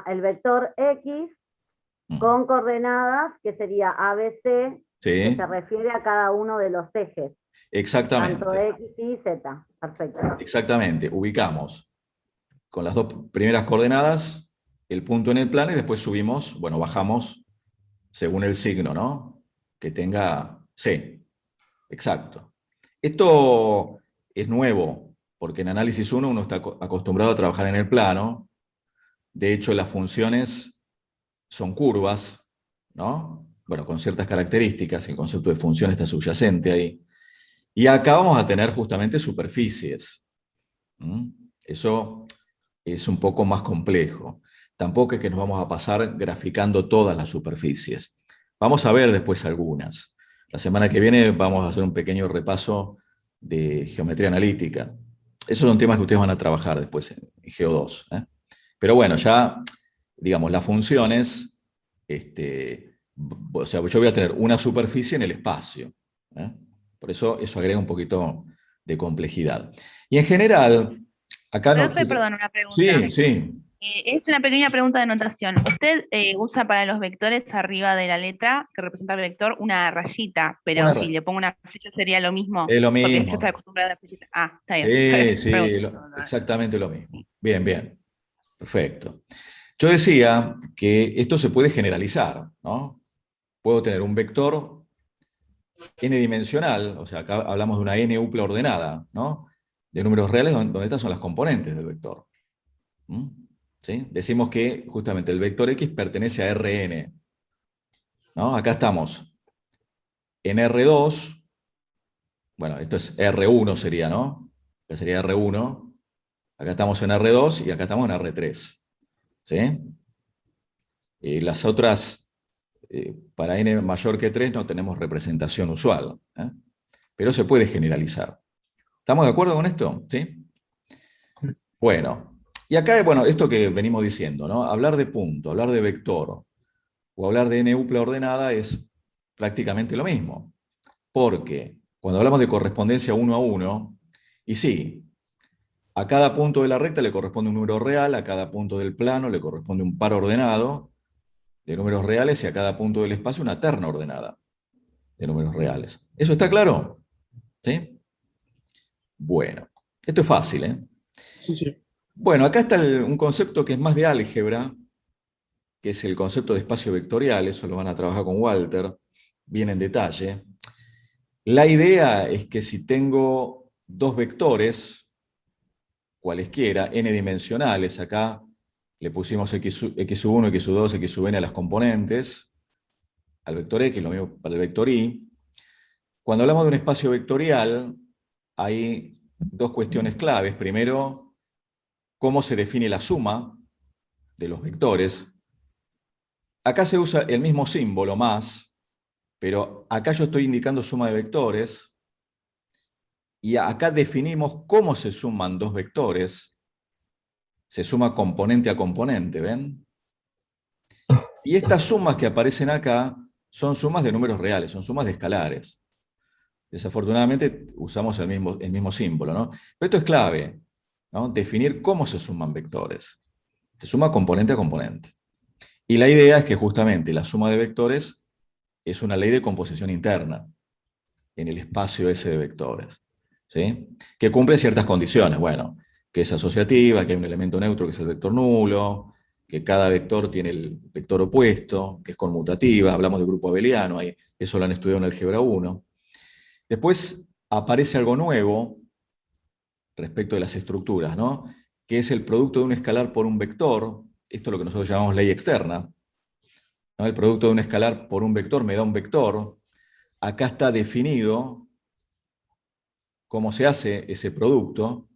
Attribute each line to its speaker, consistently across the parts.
Speaker 1: el vector X
Speaker 2: Mm.
Speaker 1: con coordenadas, que sería ABC, que se
Speaker 2: Sí,
Speaker 1: refiere a cada uno de los ejes, tanto
Speaker 2: exactamente.
Speaker 1: X y Z. Perfecto.
Speaker 2: Exactamente. Ubicamos con las dos primeras coordenadas el punto en el plano y después subimos, bueno, bajamos según el signo, ¿no? Que tenga C. Exacto. Esto es nuevo, porque en análisis uno está acostumbrado a trabajar en el plano. De hecho, las funciones son curvas, ¿no? Bueno, con ciertas características, el concepto de función está subyacente ahí. Y acá vamos a tener justamente superficies. ¿Mm? Eso es un poco más complejo. Tampoco es que nos vamos a pasar graficando todas las superficies. Vamos a ver después algunas. La semana que viene vamos a hacer un pequeño repaso de geometría analítica. Esos son temas que ustedes van a trabajar después en Geo 2. Pero bueno, ya, digamos, las funciones, o sea, yo voy a tener una superficie en el espacio. ¿eh? Por eso agrega un poquito de complejidad. Y en general, acá no...
Speaker 3: Profe, perdón, una
Speaker 2: Sí,
Speaker 3: pregunta.
Speaker 2: sí,
Speaker 3: Es una pequeña pregunta de notación. ¿Usted usa para los vectores arriba de la letra que representa el vector una rayita, pero
Speaker 2: una,
Speaker 3: si le pongo una flecha sería lo mismo?
Speaker 2: es lo
Speaker 3: Porque yo estoy
Speaker 2: mismo.
Speaker 3: acostumbrada a la flechita. Ah, está
Speaker 2: Sí,
Speaker 3: bien.
Speaker 2: sí,
Speaker 3: Pregunta.
Speaker 2: exactamente lo mismo. Bien, bien, perfecto. Yo decía que esto se puede generalizar, ¿no? Puedo tener un vector n-dimensional, o sea, acá hablamos de una n-upla ordenada, ¿no? De números reales donde estas son las componentes del vector. ¿Mm? ¿Sí? Decimos que justamente el vector X pertenece a Rn, ¿no? Acá estamos en R2, bueno, esto es R1 sería, ¿no? Acá sería R1, acá estamos en R2 y acá estamos en R3, ¿sí? Las otras, para n mayor que 3 no tenemos representación usual, ¿eh? Pero se puede generalizar. ¿Estamos de acuerdo con esto? ¿Sí? Bueno, y acá, bueno, esto que venimos diciendo, ¿no? Hablar de punto, hablar de vector o hablar de n-upla ordenada es prácticamente lo mismo, porque cuando hablamos de correspondencia uno a uno, y sí, a cada punto de la recta le corresponde un número real, a cada punto del plano le corresponde un par ordenado de números reales y a cada punto del espacio una terna ordenada de números reales. ¿Eso está claro? ¿Sí? Bueno, esto es fácil, ¿eh?
Speaker 4: Sí, sí.
Speaker 2: Bueno, acá está un concepto que es más de álgebra, que es el concepto de espacio vectorial, eso lo van a trabajar con Walter, bien en detalle. La idea es que si tengo dos vectores, cualesquiera, n-dimensionales, acá le pusimos x1, x2, xn a las componentes, al vector x, lo mismo para el vector y. Cuando hablamos de un espacio vectorial, hay dos cuestiones claves. Primero, cómo se define la suma de los vectores. Acá se usa el mismo símbolo más, pero acá yo estoy indicando suma de vectores y acá definimos cómo se suman dos vectores. Se suma componente a componente, ¿ven? Y estas sumas que aparecen acá son sumas de números reales, son sumas de escalares. Desafortunadamente usamos el mismo símbolo, ¿no? Pero esto es clave, ¿no? Definir cómo se suman vectores. Se suma componente a componente. Y la idea es que justamente la suma de vectores es una ley de composición interna en el espacio ese de vectores, ¿sí? Que cumple ciertas condiciones. Bueno, que es asociativa, que hay un elemento neutro que es el vector nulo, que cada vector tiene el vector opuesto, que es conmutativa, hablamos de grupo abeliano, ahí, eso lo han estudiado en álgebra 1. Después aparece algo nuevo respecto de las estructuras, ¿no? Que es el producto de un escalar por un vector, esto es lo que nosotros llamamos ley externa, ¿no? El producto de un escalar por un vector me da un vector, acá está definido cómo se hace ese producto,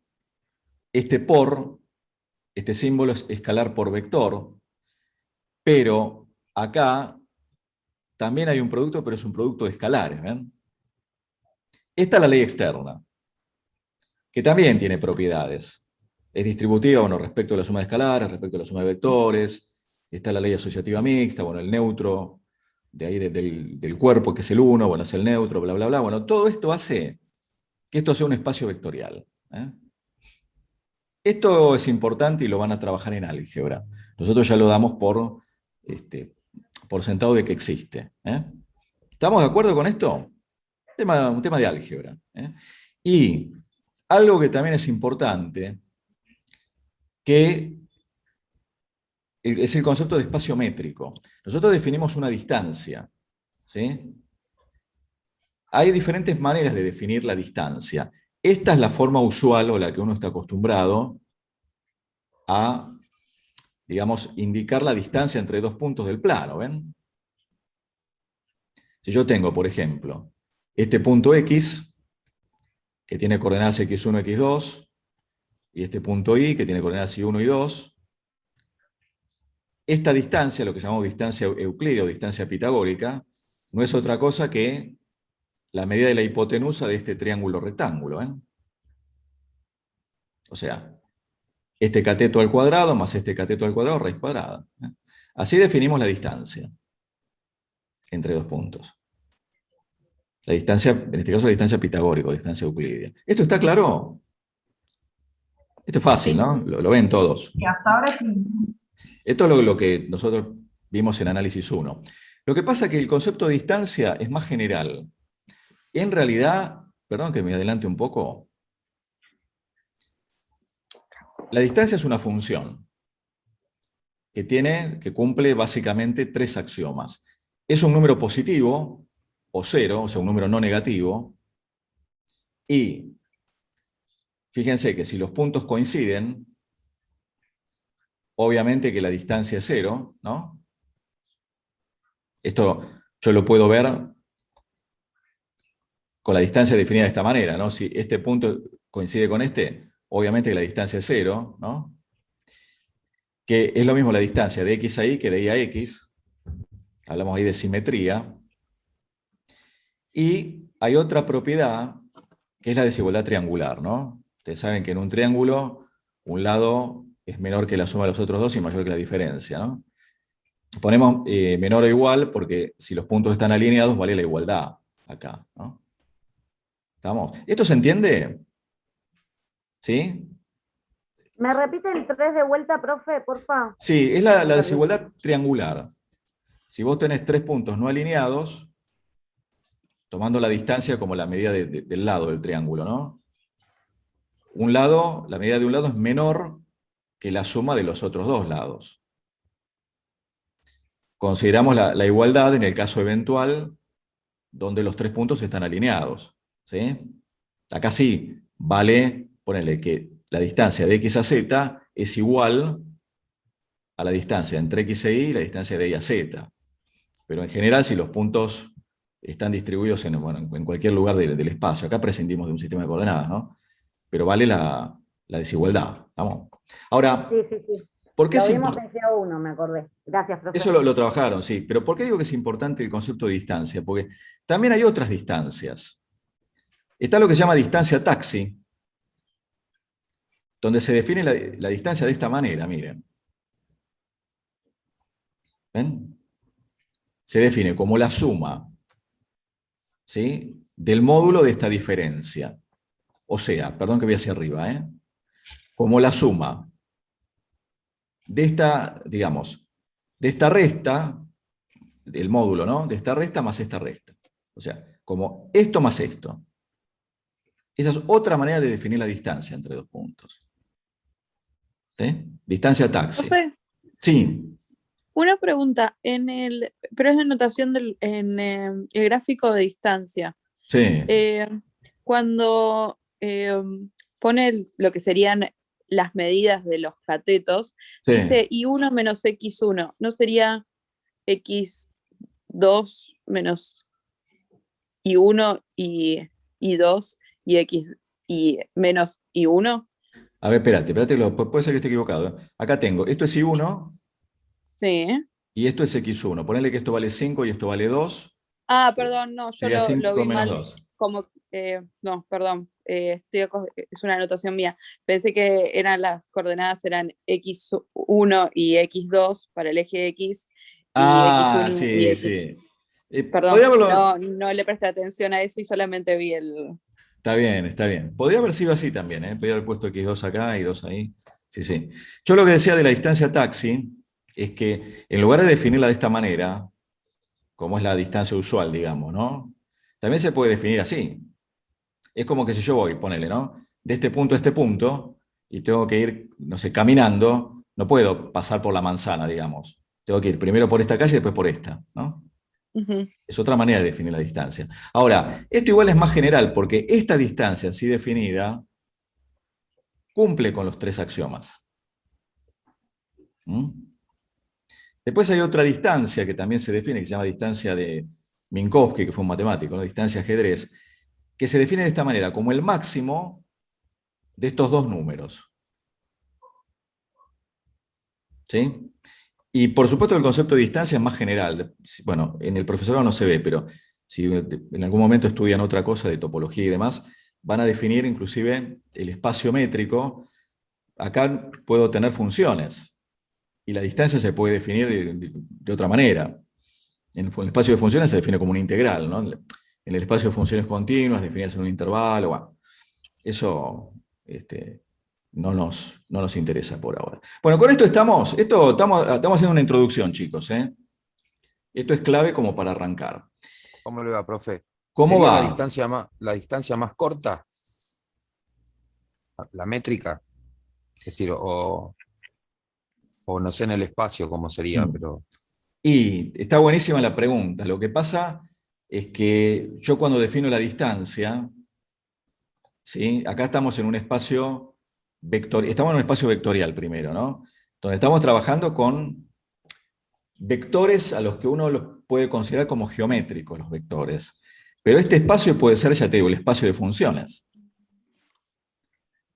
Speaker 2: este por, este símbolo es escalar por vector, pero acá también hay un producto, pero es un producto de escalares, ¿ven? Esta es la ley externa, que también tiene propiedades. Es distributiva, bueno, respecto a la suma de escalares, respecto a la suma de vectores. Está la ley asociativa mixta, bueno, el neutro, de ahí del cuerpo, que es el uno, bueno, es el neutro, bla, bla, bla. Bueno, todo esto hace que esto sea un espacio vectorial. ¿eh? Esto es importante y lo van a trabajar en álgebra. Nosotros ya lo damos por sentado de que existe. ¿Estamos de acuerdo con esto? Un tema de álgebra. Y algo que también es importante, que es el concepto de espacio métrico. Nosotros definimos una distancia, ¿sí? Hay diferentes maneras de definir la distancia. Esta es la forma usual o la que uno está acostumbrado a, digamos, indicar la distancia entre dos puntos del plano, ¿ven? Si yo tengo, por ejemplo, este punto X, que tiene coordenadas x1, x2, y este punto Y, que tiene coordenadas y1 y 2, esta distancia, lo que llamamos distancia euclídea o distancia pitagórica, no es otra cosa que la medida de la hipotenusa de este triángulo rectángulo. O sea, este cateto al cuadrado más este cateto al cuadrado, raíz cuadrada. Así definimos la distancia entre dos puntos. La distancia, en este caso la distancia pitagórica o distancia euclídea. ¿Esto está claro? Esto es fácil, ¿no? Lo ven todos.
Speaker 4: Y hasta ahora sí.
Speaker 2: Esto es lo que nosotros vimos en análisis 1. Lo que pasa es que el concepto de distancia es más general. En realidad, perdón que me adelante un poco, la distancia es una función que cumple básicamente tres axiomas. Es un número positivo, o cero, o sea, un número no negativo, y fíjense que si los puntos coinciden, obviamente que la distancia es cero, ¿no? Esto yo lo puedo ver con la distancia definida de esta manera, ¿no? Si este punto coincide con este, obviamente que la distancia es cero, ¿no? Que es lo mismo la distancia de x a y que de y a x. Hablamos ahí de simetría. Y hay otra propiedad, que es la desigualdad triangular, ¿no? Ustedes saben que en un triángulo, un lado es menor que la suma de los otros dos y mayor que la diferencia, ¿no? Ponemos menor o igual porque si los puntos están alineados vale la igualdad acá, ¿no? ¿Estamos? ¿Esto se entiende? ¿Sí?
Speaker 1: ¿Me repite el 3 de vuelta, profe, porfa?
Speaker 2: Sí, es la desigualdad triangular. Si vos tenés tres puntos no alineados, tomando la distancia como la medida del lado del triángulo, ¿no? La medida de un lado es menor que la suma de los otros dos lados. Consideramos la igualdad en el caso eventual donde los tres puntos están alineados, ¿sí? Acá sí, vale ponerle que la distancia de x a z es igual a la distancia entre x e y y la distancia de y a z. Pero en general, si los puntos están distribuidos en cualquier lugar del espacio, acá prescindimos de un sistema de coordenadas, ¿no? Pero vale la desigualdad, ¿estamos? Ahora,
Speaker 1: Sí.
Speaker 2: ¿por qué
Speaker 1: Lo
Speaker 2: es
Speaker 1: vimos en CO1, me acordé. Gracias, profe.
Speaker 2: Eso lo trabajaron, sí. Pero ¿por qué digo que es importante el concepto de distancia? Porque también hay otras distancias. Está lo que se llama distancia taxi, donde se define la distancia de esta manera, miren. ¿Ven? Se define como la suma, ¿sí?, del módulo de esta diferencia. O sea, perdón que voy hacia arriba, como la suma de esta, digamos, de esta resta, del módulo, ¿no? De esta resta más esta resta. O sea, como esto más esto. Esa es otra manera de definir la distancia entre dos puntos. ¿Sí? Distancia taxi.
Speaker 5: Profe,
Speaker 2: Sí.
Speaker 5: una pregunta, pero es la notación en el gráfico de distancia.
Speaker 2: Sí.
Speaker 5: Cuando pone lo que serían las medidas de los catetos,
Speaker 2: Sí.
Speaker 5: dice I1 menos X1, ¿no sería X2 menos I1 y I2 y X y menos I1?
Speaker 2: A ver, espérate, puede ser que esté equivocado. Acá tengo, esto es I1
Speaker 5: Sí.
Speaker 2: y esto es X1. Ponele que esto vale 5 y esto vale 2.
Speaker 5: Ah, perdón, no, yo
Speaker 2: Sería 5
Speaker 5: lo vi
Speaker 2: menos
Speaker 5: mal.
Speaker 2: 2.
Speaker 5: Como, no, perdón, es una anotación mía. Pensé que las coordenadas eran X1 y X2 para el eje X y X1
Speaker 2: sí,
Speaker 5: y X.
Speaker 2: sí.
Speaker 5: Perdón, no le presté atención a eso y solamente vi el...
Speaker 2: Está bien, está bien. Podría haber sido así también, ¿eh? Podría haber puesto X2 acá y 2 ahí. Sí, sí. Yo lo que decía de la distancia taxi es que en lugar de definirla de esta manera, como es la distancia usual, digamos, ¿no? También se puede definir así. Es como que si yo voy, ponele, ¿no? De este punto a este punto, y tengo que ir, no sé, caminando, no puedo pasar por la manzana, digamos. Tengo que ir primero por esta calle y después por esta, ¿no?
Speaker 5: Ujú.
Speaker 2: Es otra manera de definir la distancia. Ahora, esto igual es más general, porque esta distancia así definida cumple con los 3 axiomas. ¿Mm? Después hay otra distancia que también se define, que se llama distancia de Minkowski, que fue un matemático, ¿no? Distancia ajedrez, que se define de esta manera, como el máximo de estos 2 números. ¿Sí? Y por supuesto el concepto de distancia es más general. Bueno, en el profesorado no se ve, pero si en algún momento estudian otra cosa de topología y demás, van a definir inclusive el espacio métrico. Acá puedo tener funciones y la distancia se puede definir de otra manera. En el espacio de funciones se define como una integral, ¿no? En el espacio de funciones continuas definidas en un intervalo. Bueno, eso no nos interesa por ahora. Bueno, con esto estamos haciendo una introducción, chicos, ¿eh? Esto es clave como para arrancar.
Speaker 4: ¿Cómo le va, profe?
Speaker 2: ¿Cómo
Speaker 4: ¿Sería
Speaker 2: va?
Speaker 4: la distancia más corta? La métrica. Es decir, o no sé en el espacio cómo sería, pero...
Speaker 2: Y está buenísima la pregunta. Lo que pasa es que yo cuando defino la distancia, ¿sí? Acá estamos en un espacio vectorial primero, ¿no? Donde estamos trabajando con vectores a los que uno los puede considerar como geométricos, los vectores. Pero este espacio puede ser, ya te digo, el espacio de funciones.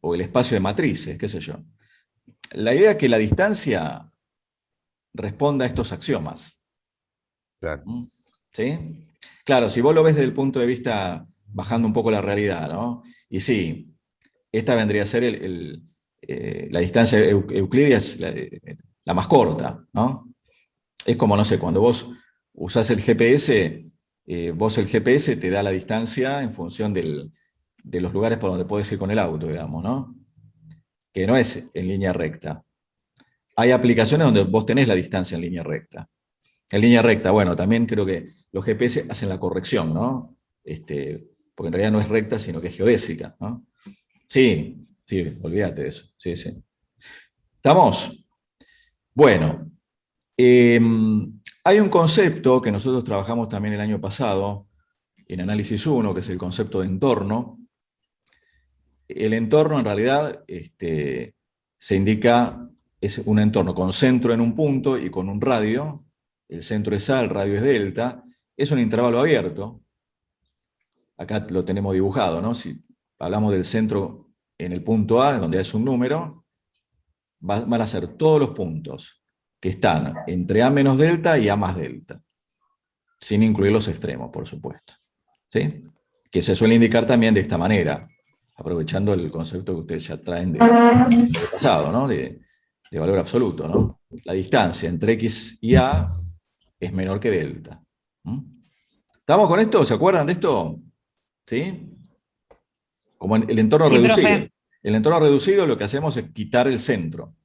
Speaker 2: O el espacio de matrices, qué sé yo. La idea es que la distancia responda a estos axiomas.
Speaker 4: Claro.
Speaker 2: ¿Sí? Claro, si vos lo ves desde el punto de vista bajando un poco la realidad, ¿no? Y sí, esta vendría a ser la distancia euclídea es la más corta, ¿no? Es como, no sé, cuando vos usás el GPS, vos el GPS te da la distancia en función de los lugares por donde podés ir con el auto, digamos, ¿no? Que no es en línea recta. Hay aplicaciones donde vos tenés la distancia en línea recta. En línea recta, bueno, también creo que los GPS hacen la corrección, ¿no? Porque en realidad no es recta, sino que es geodésica, ¿no? Sí, sí, olvídate de eso. Sí, sí. ¿Estamos? Bueno, hay un concepto que nosotros trabajamos también el año pasado en Análisis 1, que es el concepto de entorno. El entorno en realidad se indica, es un entorno con centro en un punto y con un radio. El centro es A, el radio es delta. Es un intervalo abierto. Acá lo tenemos dibujado, ¿no? Si hablamos del centro en el punto A, donde es un número, van a ser todos los puntos que están entre A menos delta y A más delta, sin incluir los extremos, por supuesto. ¿Sí? Que se suele indicar también de esta manera, aprovechando el concepto que ustedes ya traen del pasado, ¿no? De valor absoluto, ¿no? La distancia entre X y A es menor que delta. ¿Estamos con esto? ¿Se acuerdan de esto? ¿Sí? Como en el entorno
Speaker 3: Sí,
Speaker 2: reducido.
Speaker 3: profe.
Speaker 2: En el entorno reducido lo que hacemos es quitar el centro.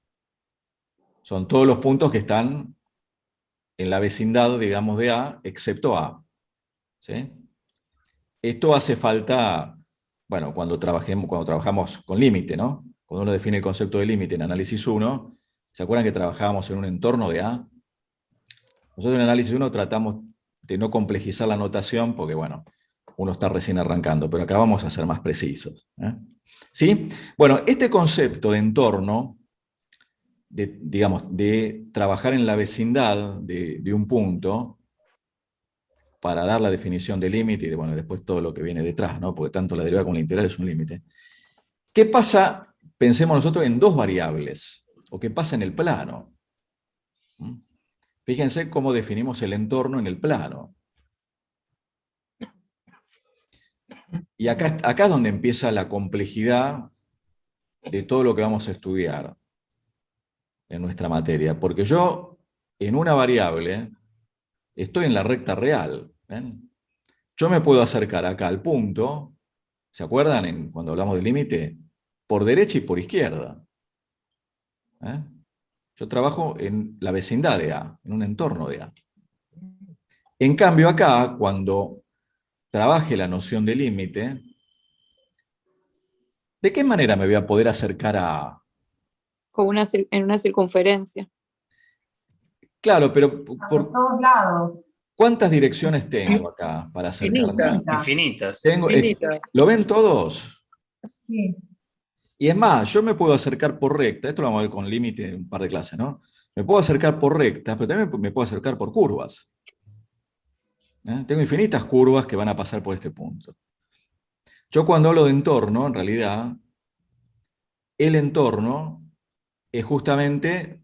Speaker 2: Son todos los puntos que están en la vecindad, digamos, de A, excepto A. ¿Sí? Esto hace falta, bueno, cuando trabajamos con límite, ¿no? Cuando uno define el concepto de límite en Análisis 1, ¿se acuerdan que trabajábamos en un entorno de A? Nosotros en Análisis 1 tratamos de no complejizar la notación porque, bueno, uno está recién arrancando, pero acá vamos a ser más precisos. ¿Sí? Bueno, este concepto de entorno, digamos, de trabajar en la vecindad de un punto para dar la definición de límite y bueno, después todo lo que viene detrás, ¿no? Porque tanto la derivada como la integral es un límite. ¿Qué pasa, pensemos nosotros, en dos variables? ¿O qué pasa en el plano? Fíjense cómo definimos el entorno en el plano. Y acá es donde empieza la complejidad de todo lo que vamos a estudiar en nuestra materia. Porque yo, en una variable, estoy en la recta real. ¿Ven? Yo me puedo acercar acá al punto, ¿se acuerdan cuando hablamos de límite? Por derecha y por izquierda. Yo trabajo en la vecindad de A, en un entorno de A. En cambio acá, cuando trabaje la noción de límite, ¿de qué manera me voy a poder acercar a A?
Speaker 5: En una circunferencia.
Speaker 2: Claro, pero
Speaker 1: Por todos lados.
Speaker 2: ¿cuántas direcciones tengo acá para acercarme a A?
Speaker 6: Infinitas.
Speaker 2: ¿Lo ven todos?
Speaker 1: Sí.
Speaker 2: Y es más, yo me puedo acercar por recta, esto lo vamos a ver con límite en un par de clases, ¿no? Me puedo acercar por rectas, pero también me puedo acercar por curvas. Tengo infinitas curvas que van a pasar por este punto. Yo cuando hablo de entorno, en realidad, el entorno es justamente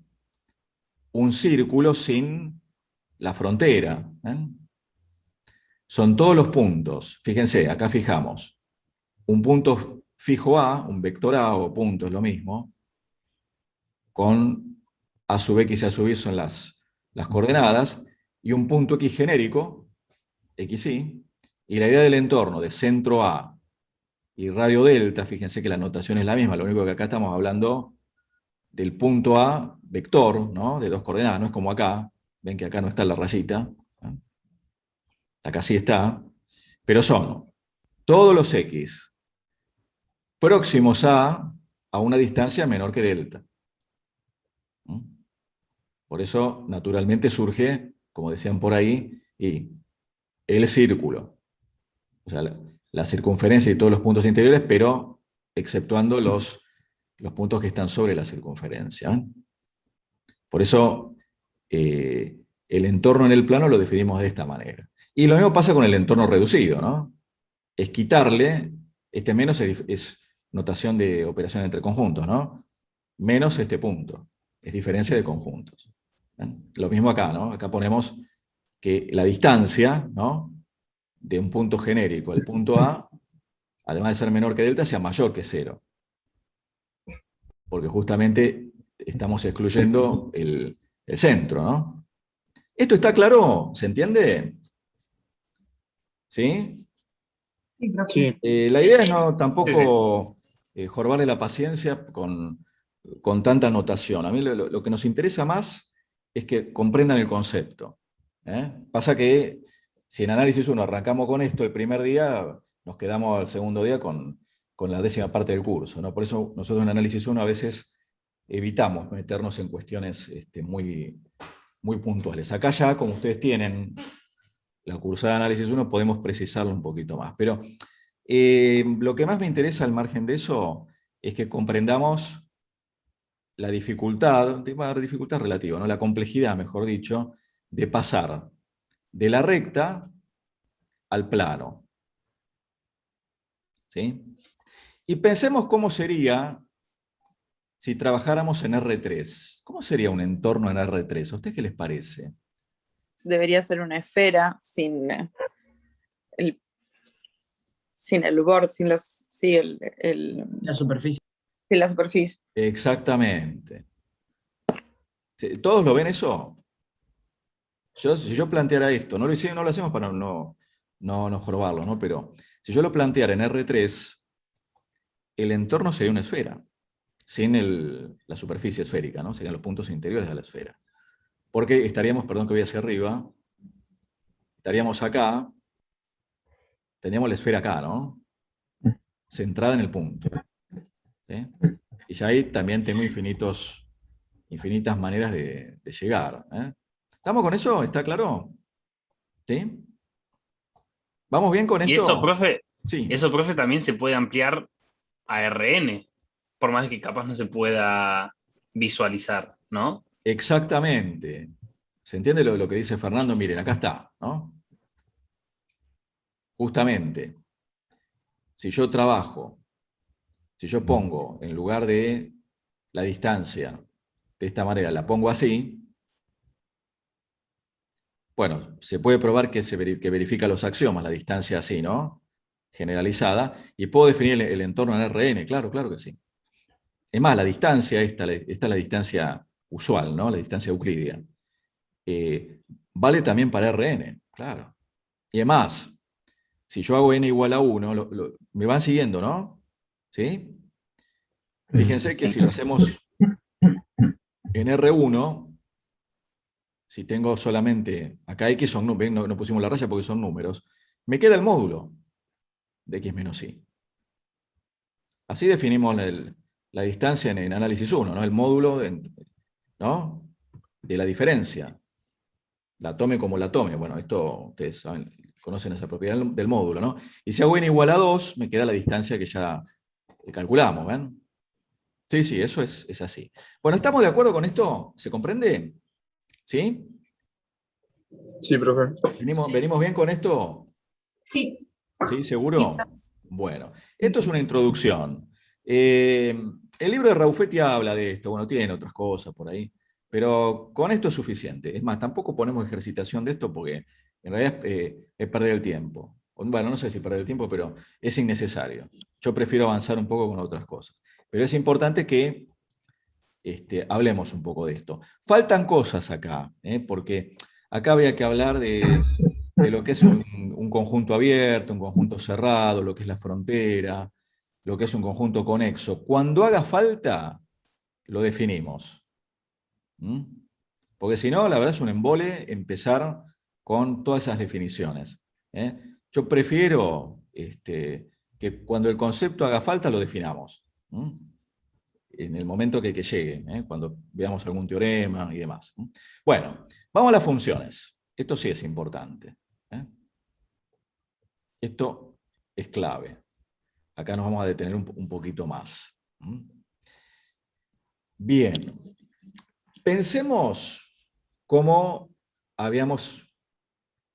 Speaker 2: un círculo sin la frontera. Son todos los puntos. Fíjense, acá fijamos un punto fijo A, un vector A o punto, es lo mismo, con A sub X y A sub Y son las coordenadas, y un punto X genérico, XY, y la idea del entorno de centro A y radio delta, fíjense que la notación es la misma, lo único que acá estamos hablando del punto A, vector, ¿no? De 2 coordenadas, no es como acá, ven que acá no está la rayita, ¿no? Acá sí está, pero son todos los X próximos a una distancia menor que delta. Por eso, naturalmente, surge, como decían por ahí, y el círculo. O sea, la circunferencia y todos los puntos interiores, pero exceptuando los puntos que están sobre la circunferencia. Por eso, el entorno en el plano lo definimos de esta manera. Y lo mismo pasa con el entorno reducido, ¿no? Es quitarle, este menos es notación de operación entre conjuntos, ¿no? Menos este punto, es diferencia de conjuntos. Lo mismo acá, ¿no? Acá ponemos que la distancia, ¿no?, de un punto genérico al punto A, además de ser menor que delta, sea mayor que 0. Porque justamente estamos excluyendo el centro, ¿no? ¿Esto está claro? ¿Se entiende? ¿Sí?
Speaker 1: Sí, profe.
Speaker 2: La idea es no tampoco jorobarle la paciencia con tanta notación. A mí lo que nos interesa más es que comprendan el concepto. Pasa que si en análisis 1 arrancamos con esto el primer día, nos quedamos al segundo día con la 10ª parte del curso, ¿no? Por eso nosotros en análisis 1 a veces evitamos meternos en cuestiones muy, muy puntuales. Acá ya, como ustedes tienen la cursada de análisis 1, podemos precisarlo un poquito más. Pero lo que más me interesa al margen de eso es que comprendamos la dificultad, dificultad relativa, ¿no?, la complejidad, mejor dicho, de pasar de la recta al plano. ¿Sí? Y pensemos cómo sería si trabajáramos en R3. ¿Cómo sería un entorno en R3? ¿A ustedes qué les parece?
Speaker 5: Debería ser una esfera sin el borde,
Speaker 6: La superficie.
Speaker 5: sin la superficie.
Speaker 2: Exactamente. ¿Todos lo ven eso? Si yo planteara esto, no lo hacemos para no jorobarlo, ¿no? Pero si yo lo planteara en R3, el entorno sería una esfera, sin la superficie esférica, ¿no? Serían los puntos interiores de la esfera. Porque estaríamos, perdón que voy hacia arriba, estaríamos acá, tendríamos la esfera acá, ¿no? Centrada en el punto. ¿Sí? Y ya ahí también tengo infinitas maneras de llegar. ¿Estamos con eso? ¿Está claro? ¿Sí? ¿Vamos bien con esto?
Speaker 6: Y eso, profe,
Speaker 2: sí.
Speaker 6: Eso, profe, también se puede ampliar a RN, por más que capaz no se pueda visualizar, ¿no?
Speaker 2: Exactamente. ¿Se entiende lo que dice Fernando? Miren, acá está, ¿no? Justamente, si yo pongo en lugar de la distancia de esta manera, la pongo así, bueno, se puede probar que verifica los axiomas, la distancia así, ¿no? Generalizada, y puedo definir el entorno en RN, claro que sí. Es más, la distancia, esta es la distancia usual, ¿no? La distancia euclidia. Vale también para RN, claro. Y además, si yo hago n igual a 1, me van siguiendo, ¿no? ¿Sí? Fíjense que si lo hacemos en R1, si tengo solamente, acá X son números, no pusimos la raya porque son números, me queda el módulo de X menos Y. Así definimos la distancia en análisis 1, ¿no? El módulo ¿no? de la diferencia. La tome como la tome. Bueno, esto ustedes saben, conocen esa propiedad del módulo, ¿no? Y si hago n igual a 2, me queda la distancia que ya calculamos, ¿ven? Sí, sí, eso es así. Bueno, ¿estamos de acuerdo con esto? ¿Se comprende? ¿Sí?
Speaker 7: Sí, profe.
Speaker 2: ¿Venimos bien con esto?
Speaker 3: Sí.
Speaker 2: ¿Sí? ¿Seguro? Bueno, esto es una introducción. El libro de Raufetti habla de esto, bueno, tiene otras cosas por ahí, pero con esto es suficiente. Es más, tampoco ponemos ejercitación de esto porque en realidad es perder el tiempo. Bueno, no sé si perder el tiempo, pero es innecesario. Yo prefiero avanzar un poco con otras cosas. Pero es importante que hablemos un poco de esto. Faltan cosas acá, porque acá habría que hablar de lo que es un conjunto abierto, un conjunto cerrado, lo que es la frontera, lo que es un conjunto conexo. Cuando haga falta, lo definimos. ¿Mm? Porque si no, la verdad es un embole empezar con todas esas definiciones. Yo prefiero que cuando el concepto haga falta, lo definamos. ¿Mm? En el momento que llegue, cuando veamos algún teorema y demás. Bueno, vamos a las funciones. Esto sí es importante. Esto es clave. Acá nos vamos a detener un poquito más. Bien. Pensemos cómo habíamos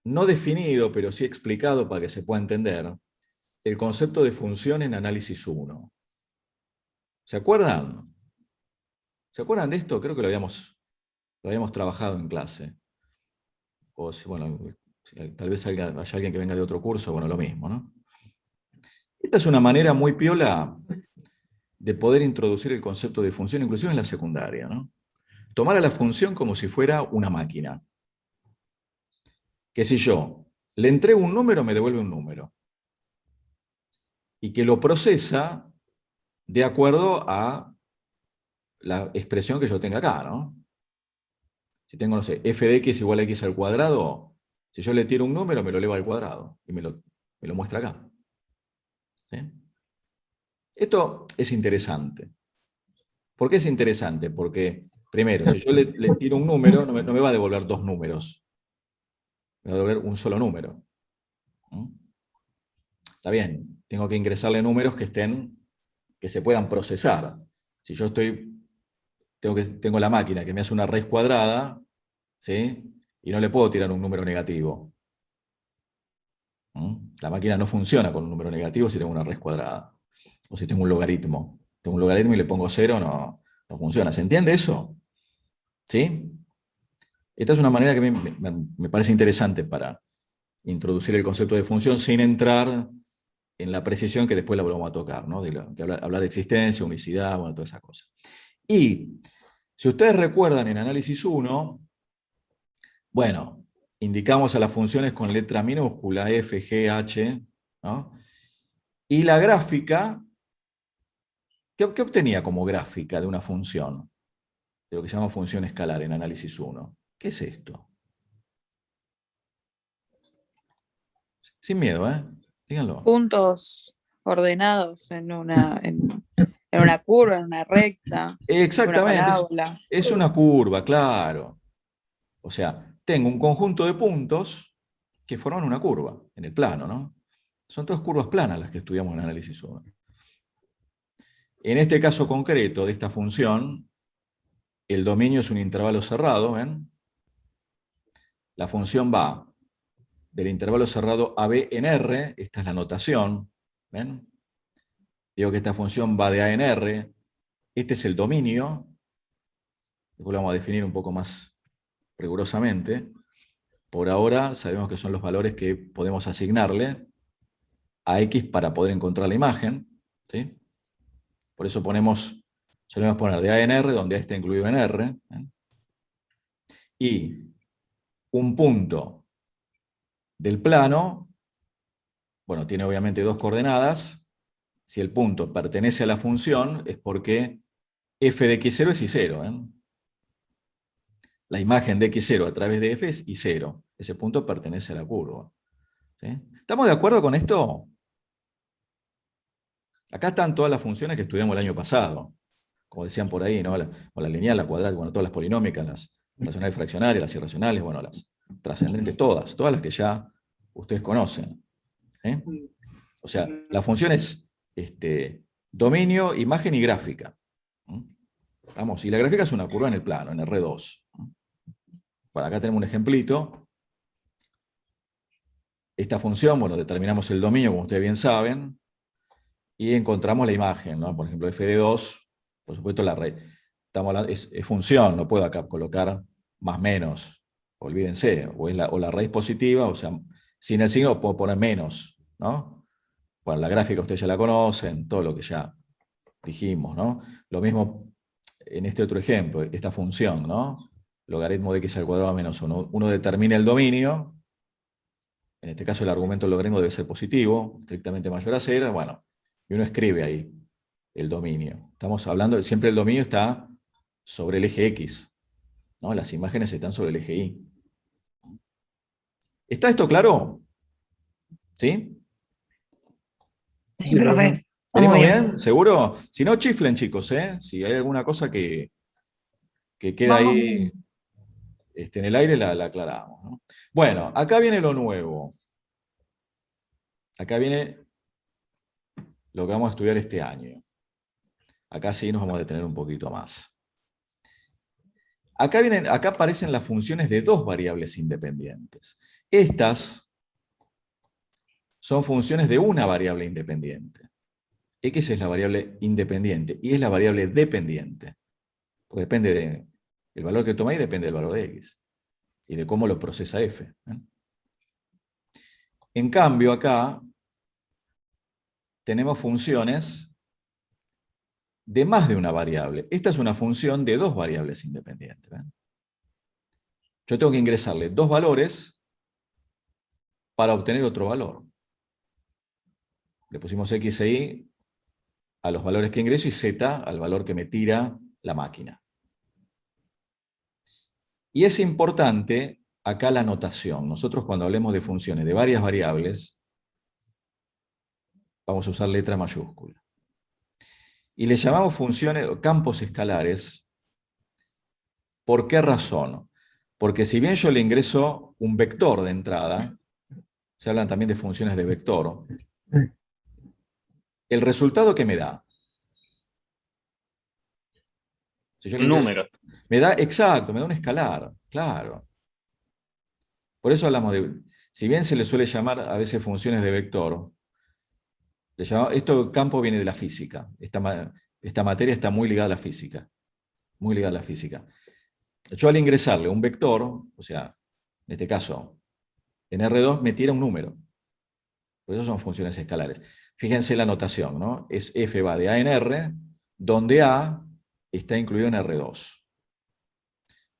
Speaker 2: no definido, pero sí explicado para que se pueda entender, el concepto de función en análisis 1. ¿Se acuerdan? ¿Se acuerdan de esto? Creo que lo habíamos trabajado en clase. O si, bueno, tal vez haya alguien que venga de otro curso, bueno, lo mismo, ¿no? Esta es una manera muy piola de poder introducir el concepto de función, inclusive en la secundaria, ¿no? Tomar a la función como si fuera una máquina. Que si yo le entrego un número, me devuelve un número. Y que lo procesa de acuerdo a la expresión que yo tenga acá, ¿no? Si tengo, no sé, f de x igual a x al cuadrado, si yo le tiro un número, me lo eleva al cuadrado y me lo muestra acá. ¿Sí? Esto es interesante. ¿Por qué es interesante? Porque, primero, si yo le tiro un número, no me va a devolver dos números. Me va a devolver un solo número. ¿Mm? Está bien, tengo que ingresarle números que se puedan procesar. Si yo tengo la máquina que me hace una raíz cuadrada, ¿sí? Y no le puedo tirar un número negativo. La máquina no funciona con un número negativo si tengo una raíz cuadrada. O si tengo un logaritmo. Tengo un logaritmo y le pongo 0, no funciona. ¿Se entiende eso? ¿Sí? Esta es una manera que me parece interesante para introducir el concepto de función sin entrar en la precisión que después la vamos a tocar, ¿no? Hablar de existencia, unicidad, bueno, todas esas cosas. Y si ustedes recuerdan en análisis 1, bueno, indicamos a las funciones con letra minúscula, f, g, h, ¿no? Y la gráfica, ¿qué obtenía como gráfica de una función? De lo que se llama función escalar en análisis 1. ¿Qué es esto? Sin miedo, díganlo.
Speaker 5: Puntos ordenados en una curva, en una recta,
Speaker 2: Exactamente,
Speaker 5: una parábola.
Speaker 2: es una curva, claro. O sea, tengo un conjunto de puntos que forman una curva en el plano, ¿no? Son todas curvas planas las que estudiamos en análisis 1. En este caso concreto de esta función, el dominio es un intervalo cerrado, ¿ven? La función va del intervalo cerrado AB en R, esta es la notación, ¿ven? Digo que esta función va de A en R, este es el dominio, después lo vamos a definir un poco más rigurosamente. Por ahora sabemos que son los valores que podemos asignarle a X para poder encontrar la imagen, ¿sí? Por eso solemos poner de A en R, donde A está incluido en R, y un punto del plano, bueno, tiene obviamente dos coordenadas. Si el punto pertenece a la función, es porque f de x0 es y0. La imagen de x0 a través de f es y0. Ese punto pertenece a la curva. ¿Sí? ¿Estamos de acuerdo con esto? Acá están todas las funciones que estudiamos el año pasado. Como decían por ahí, ¿no? La lineal, la cuadrada, bueno, todas las polinómicas, las racionales fraccionarias, las irracionales, bueno, las trascendentes, todas las que ya ustedes conocen. ¿Eh? O sea, la función es dominio, imagen y gráfica. Vamos, y la gráfica es una curva en el plano, en R2. Bueno, acá tenemos un ejemplito. Esta función, bueno, determinamos el dominio, como ustedes bien saben, y encontramos la imagen, ¿no? Por ejemplo, f de 2, por supuesto la raíz. Es función, no puedo acá colocar más menos, olvídense, o la raíz positiva, o sea, sin el signo puedo poner menos, ¿no? Bueno, la gráfica ustedes ya la conocen, todo lo que ya dijimos, ¿no? Lo mismo en este otro ejemplo, esta función, ¿no? Logaritmo de x al cuadrado menos 1. Uno determina el dominio, en este caso el argumento del logaritmo debe ser positivo, estrictamente mayor a 0, bueno, y uno escribe ahí el dominio. Estamos hablando, siempre el dominio está sobre el eje X, ¿no? Las imágenes están sobre el eje Y. ¿Está esto claro? ¿Sí?
Speaker 3: Sí, profe.
Speaker 2: ¿Venimos
Speaker 3: Muy
Speaker 2: bien? ¿Seguro? Si no, chiflen, chicos, ¿eh? Si hay alguna cosa que queda
Speaker 3: Vamos
Speaker 2: ahí en el aire, la aclaramos, ¿no? Bueno, acá viene lo nuevo. Acá viene lo que vamos a estudiar este año. Acá sí nos vamos a detener un poquito más. Acá aparecen las funciones de dos variables independientes. Estas son funciones de una variable independiente. X es la variable independiente y es la variable dependiente. Porque depende del valor que toma y depende del valor de X. Y de cómo lo procesa F. En cambio, acá tenemos funciones de más de una variable. Esta es una función de dos variables independientes. ¿Ven? Yo tengo que ingresarle dos valores para obtener otro valor. Le pusimos X e Y a los valores que ingreso y Z al valor que me tira la máquina. Y es importante acá la notación. Nosotros cuando hablemos de funciones de varias variables, vamos a usar letra mayúscula. Y le llamamos funciones, campos escalares. ¿Por qué razón? Porque si bien yo le ingreso un vector de entrada, se hablan también de funciones de vector, el resultado que me da, si yo le
Speaker 6: Un
Speaker 2: ingreso,
Speaker 6: número.
Speaker 2: me da, exacto, me da un escalar, claro. Por eso hablamos de, si bien se le suele llamar a veces funciones de vector, esto campo viene de la física, esta materia está muy ligada a la física, muy ligada a la física. Yo al ingresarle un vector, o sea, en este caso, en R2 me tira un número. Por eso son funciones escalares. Fíjense la notación, ¿no? Es f va de a en R, donde a está incluido en R2.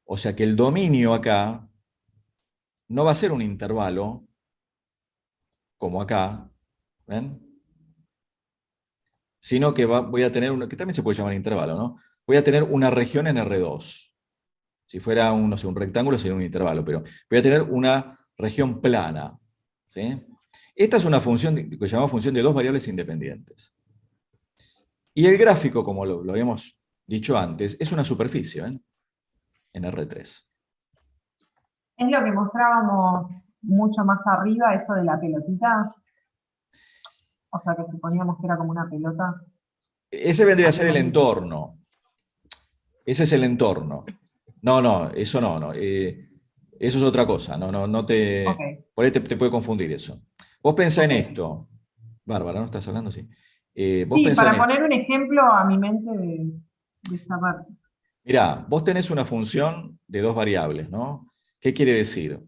Speaker 2: O sea que el dominio acá no va a ser un intervalo, como acá, ¿ven? Sino que voy a tener, que también se puede llamar intervalo, ¿no? Voy a tener una región en R2. Si fuera no sé, un rectángulo sería un intervalo, pero voy a tener una región plana. ¿Sí? Esta es una función que llamamos función de dos variables independientes. Y el gráfico, como lo habíamos dicho antes, es una superficie, ¿ven? En R3.
Speaker 8: Es lo que mostrábamos mucho más arriba, eso de la pelotita. O sea, que suponíamos que era como una pelota.
Speaker 2: Ese vendría a ser el entorno. Ese es el entorno. No, eso no. Eso es otra cosa. No te.
Speaker 8: Okay.
Speaker 2: Por ahí te puede confundir eso. Vos pensá en esto. Bárbara, ¿no estás hablando? Sí. Vos
Speaker 8: Sí,
Speaker 2: pensá
Speaker 8: para
Speaker 2: en
Speaker 8: poner un ejemplo a mi mente de esta parte.
Speaker 2: Mirá, vos tenés una función de dos variables, ¿no? ¿Qué quiere decir?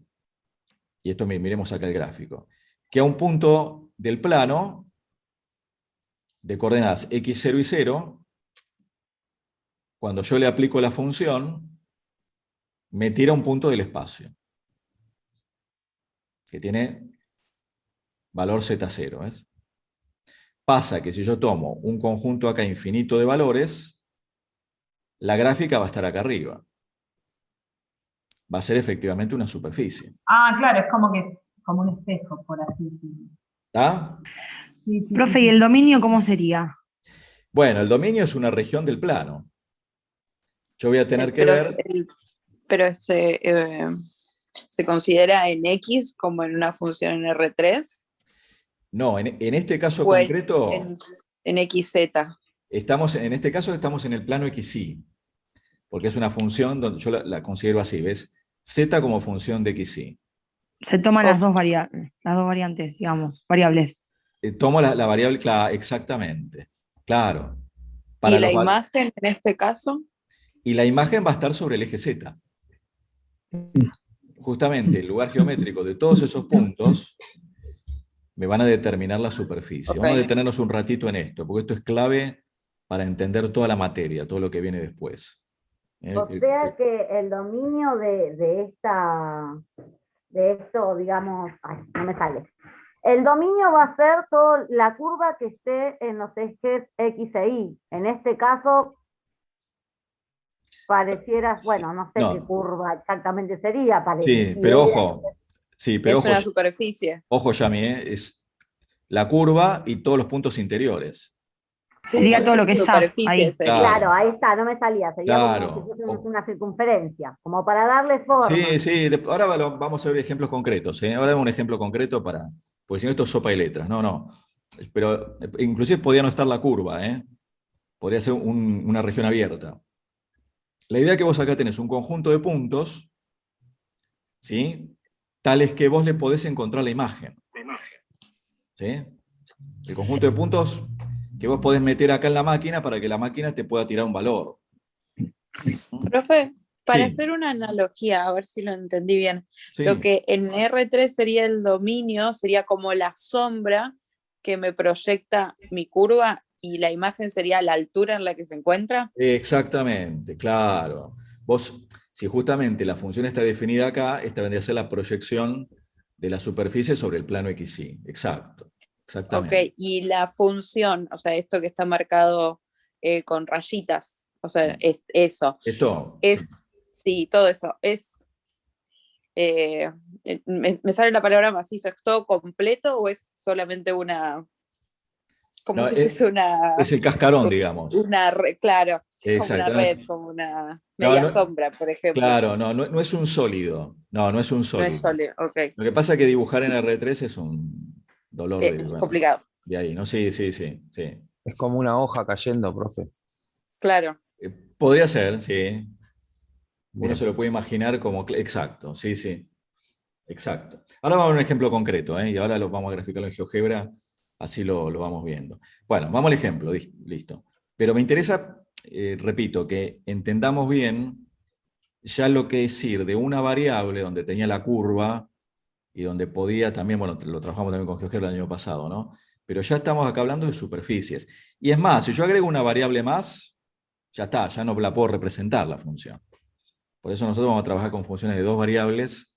Speaker 2: Y esto miremos acá el gráfico. Que a un punto del plano, de coordenadas x0 y 0, cuando yo le aplico la función, me tira un punto del espacio, que tiene valor z0. ¿Ves? Pasa que si yo tomo un conjunto acá infinito de valores, la gráfica va a estar acá arriba. va a ser efectivamente una superficie.
Speaker 8: Ah, claro, es como que es como un espejo, por así decirlo.
Speaker 2: ¿Está?
Speaker 8: Sí, sí,
Speaker 9: Profe,
Speaker 8: sí,
Speaker 9: ¿y
Speaker 8: sí.
Speaker 9: el dominio cómo sería?
Speaker 2: Bueno, el dominio es una región del plano. Yo voy a tener que ver...
Speaker 5: Pero se considera en X como en una función en R3
Speaker 2: No, en este caso
Speaker 5: o
Speaker 2: concreto,
Speaker 5: en XZ.
Speaker 2: en este caso estamos en el plano XY, porque es una función donde yo la considero así, ¿ves? Z como función de XY.
Speaker 9: Se toman
Speaker 5: Ok.
Speaker 9: las dos variantes, digamos, variables.
Speaker 2: Tomo la variable, claro, exactamente, claro.
Speaker 5: ¿Y
Speaker 2: Para
Speaker 5: la
Speaker 2: los val-
Speaker 5: imagen en este caso?
Speaker 2: y la imagen va a estar sobre el eje Z. Justamente el lugar geométrico de todos esos puntos me van a determinar la superficie.
Speaker 5: Ok.
Speaker 2: Vamos a detenernos un ratito en esto, porque esto es clave para entender toda la materia, todo lo que viene después.
Speaker 1: O sea que el dominio de esto, digamos, ay, no me sale. El dominio va a ser toda la curva que esté en los ejes X e Y. En este caso, pareciera, bueno, no sé qué
Speaker 2: No,
Speaker 1: curva exactamente sería,
Speaker 2: sí, pero ojo,
Speaker 5: Es una superficie.
Speaker 2: ojo, Yami, es la curva y todos los puntos interiores.
Speaker 9: Sería todo lo que es A,
Speaker 5: Superficie
Speaker 9: ahí.
Speaker 5: sería.
Speaker 1: Claro, ahí está, no me salía, sería como
Speaker 2: Claro.
Speaker 1: si fuese una circunferencia, como para darle forma.
Speaker 2: Sí, sí, ahora vamos a ver ejemplos concretos. Ahora un ejemplo concreto porque si no esto es sopa y letras. No. Pero inclusive podría no estar la curva, podría ser una región abierta. La idea es que vos acá tenés un conjunto de puntos, ¿sí? Tales que vos le podés encontrar la imagen. ¿Sí? El conjunto de puntos que vos podés meter acá en la máquina para que la máquina te pueda tirar un valor.
Speaker 5: Profe, para
Speaker 2: Sí.
Speaker 5: hacer una analogía, a ver si lo entendí bien,
Speaker 2: Sí.
Speaker 5: lo que en R3 sería el dominio, sería como la sombra que me proyecta mi curva y la imagen sería la altura en la que se encuentra.
Speaker 2: Exactamente, claro. Vos, si justamente la función está definida acá, esta vendría a ser la proyección de la superficie sobre el plano XY. Exacto, exactamente.
Speaker 5: Ok, y la función, o sea, esto que está marcado con rayitas, o sea, es eso.
Speaker 2: Esto,
Speaker 5: Sí, todo eso. Me sale la palabra macizo, ¿es todo completo o es solamente una, como
Speaker 2: no,
Speaker 5: si fuese
Speaker 2: es el cascarón, digamos.
Speaker 5: una red, claro, como una
Speaker 2: Exacto.
Speaker 5: red, como una
Speaker 2: No,
Speaker 5: media sombra, por ejemplo.
Speaker 2: Claro, no es un sólido. No es un
Speaker 5: No es
Speaker 2: sólido.
Speaker 5: sólido, ok.
Speaker 2: Lo que pasa es que dibujar en R3 es un dolor
Speaker 5: Es complicado.
Speaker 2: de ahí, ¿no? Sí.
Speaker 4: Es como una hoja cayendo, profe.
Speaker 5: Claro.
Speaker 2: Podría ser, sí. Uno
Speaker 4: Bien.
Speaker 2: se lo puede imaginar como... Exacto, sí. Exacto. Ahora vamos a ver un ejemplo concreto, y ahora lo vamos a graficarlo en GeoGebra, así lo vamos viendo. Bueno, vamos al ejemplo, listo. Pero me interesa, repito, que entendamos bien ya lo que es ir de una variable donde tenía la curva y donde podía también, bueno, lo trabajamos también con GeoGebra el año pasado, ¿no? Pero ya estamos acá hablando de superficies. Y es más, si yo agrego una variable más, ya está, ya no la puedo representar la función. Por eso nosotros vamos a trabajar con funciones de dos variables,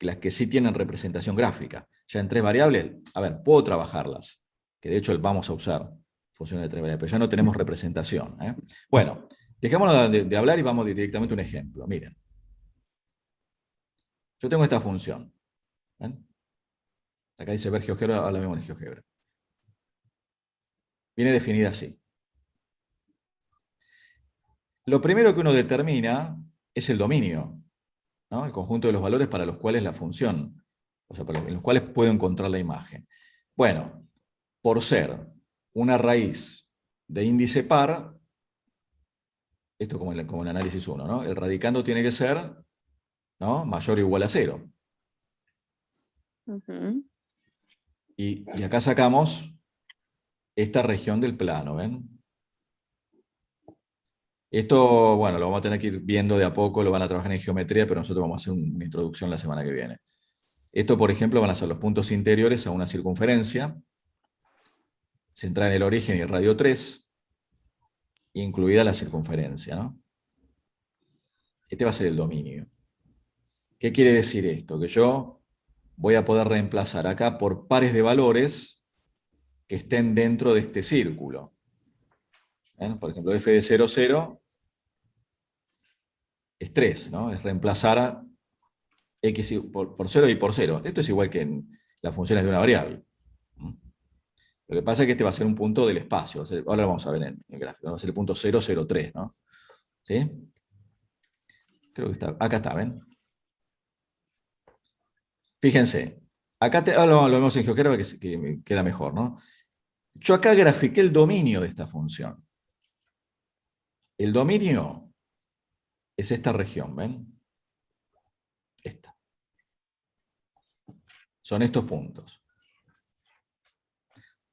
Speaker 2: las que sí tienen representación gráfica. Ya en tres variables, a ver, puedo trabajarlas, que de hecho vamos a usar funciones de tres variables, pero ya no tenemos representación. Bueno, dejémonos de hablar y vamos directamente a un ejemplo. Miren. Yo tengo esta función. ¿Ven? Acá dice ver GeoGebra, ahora vemos en GeoGebra. Viene definida así. Lo primero que uno determina es el dominio, ¿no? El conjunto de los valores para los cuales la función, o sea, en los cuales puedo encontrar la imagen. Bueno, por ser una raíz de índice par, esto como el análisis 1, ¿no? El radicando tiene que ser, ¿no?, mayor o igual a 0.
Speaker 5: Uh-huh.
Speaker 2: Y acá sacamos esta región del plano, ¿ven? Esto, bueno, lo vamos a tener que ir viendo de a poco, lo van a trabajar en geometría, pero nosotros vamos a hacer una introducción la semana que viene. Esto, por ejemplo, van a ser los puntos interiores a una circunferencia, centrada en el origen y el radio 3, incluida la circunferencia, ¿no? Este va a ser el dominio. ¿Qué quiere decir esto? Que yo voy a poder reemplazar acá por pares de valores que estén dentro de este círculo. Por ejemplo, f de 0, 0 es 3, ¿no? Es reemplazar a x por 0 y por 0. Esto es igual que en las funciones de una variable. Lo que pasa es que este va a ser un punto del espacio. Ahora lo vamos a ver en el gráfico. Va a ser el punto 0, 0, 3, ¿no? ¿Sí? Creo que está. Acá está, ¿ven? Fíjense. Acá lo vemos en GeoGebra que queda mejor, ¿no? Yo acá grafiqué el dominio de esta función. El dominio es esta región, ¿ven? Esta. Son estos puntos.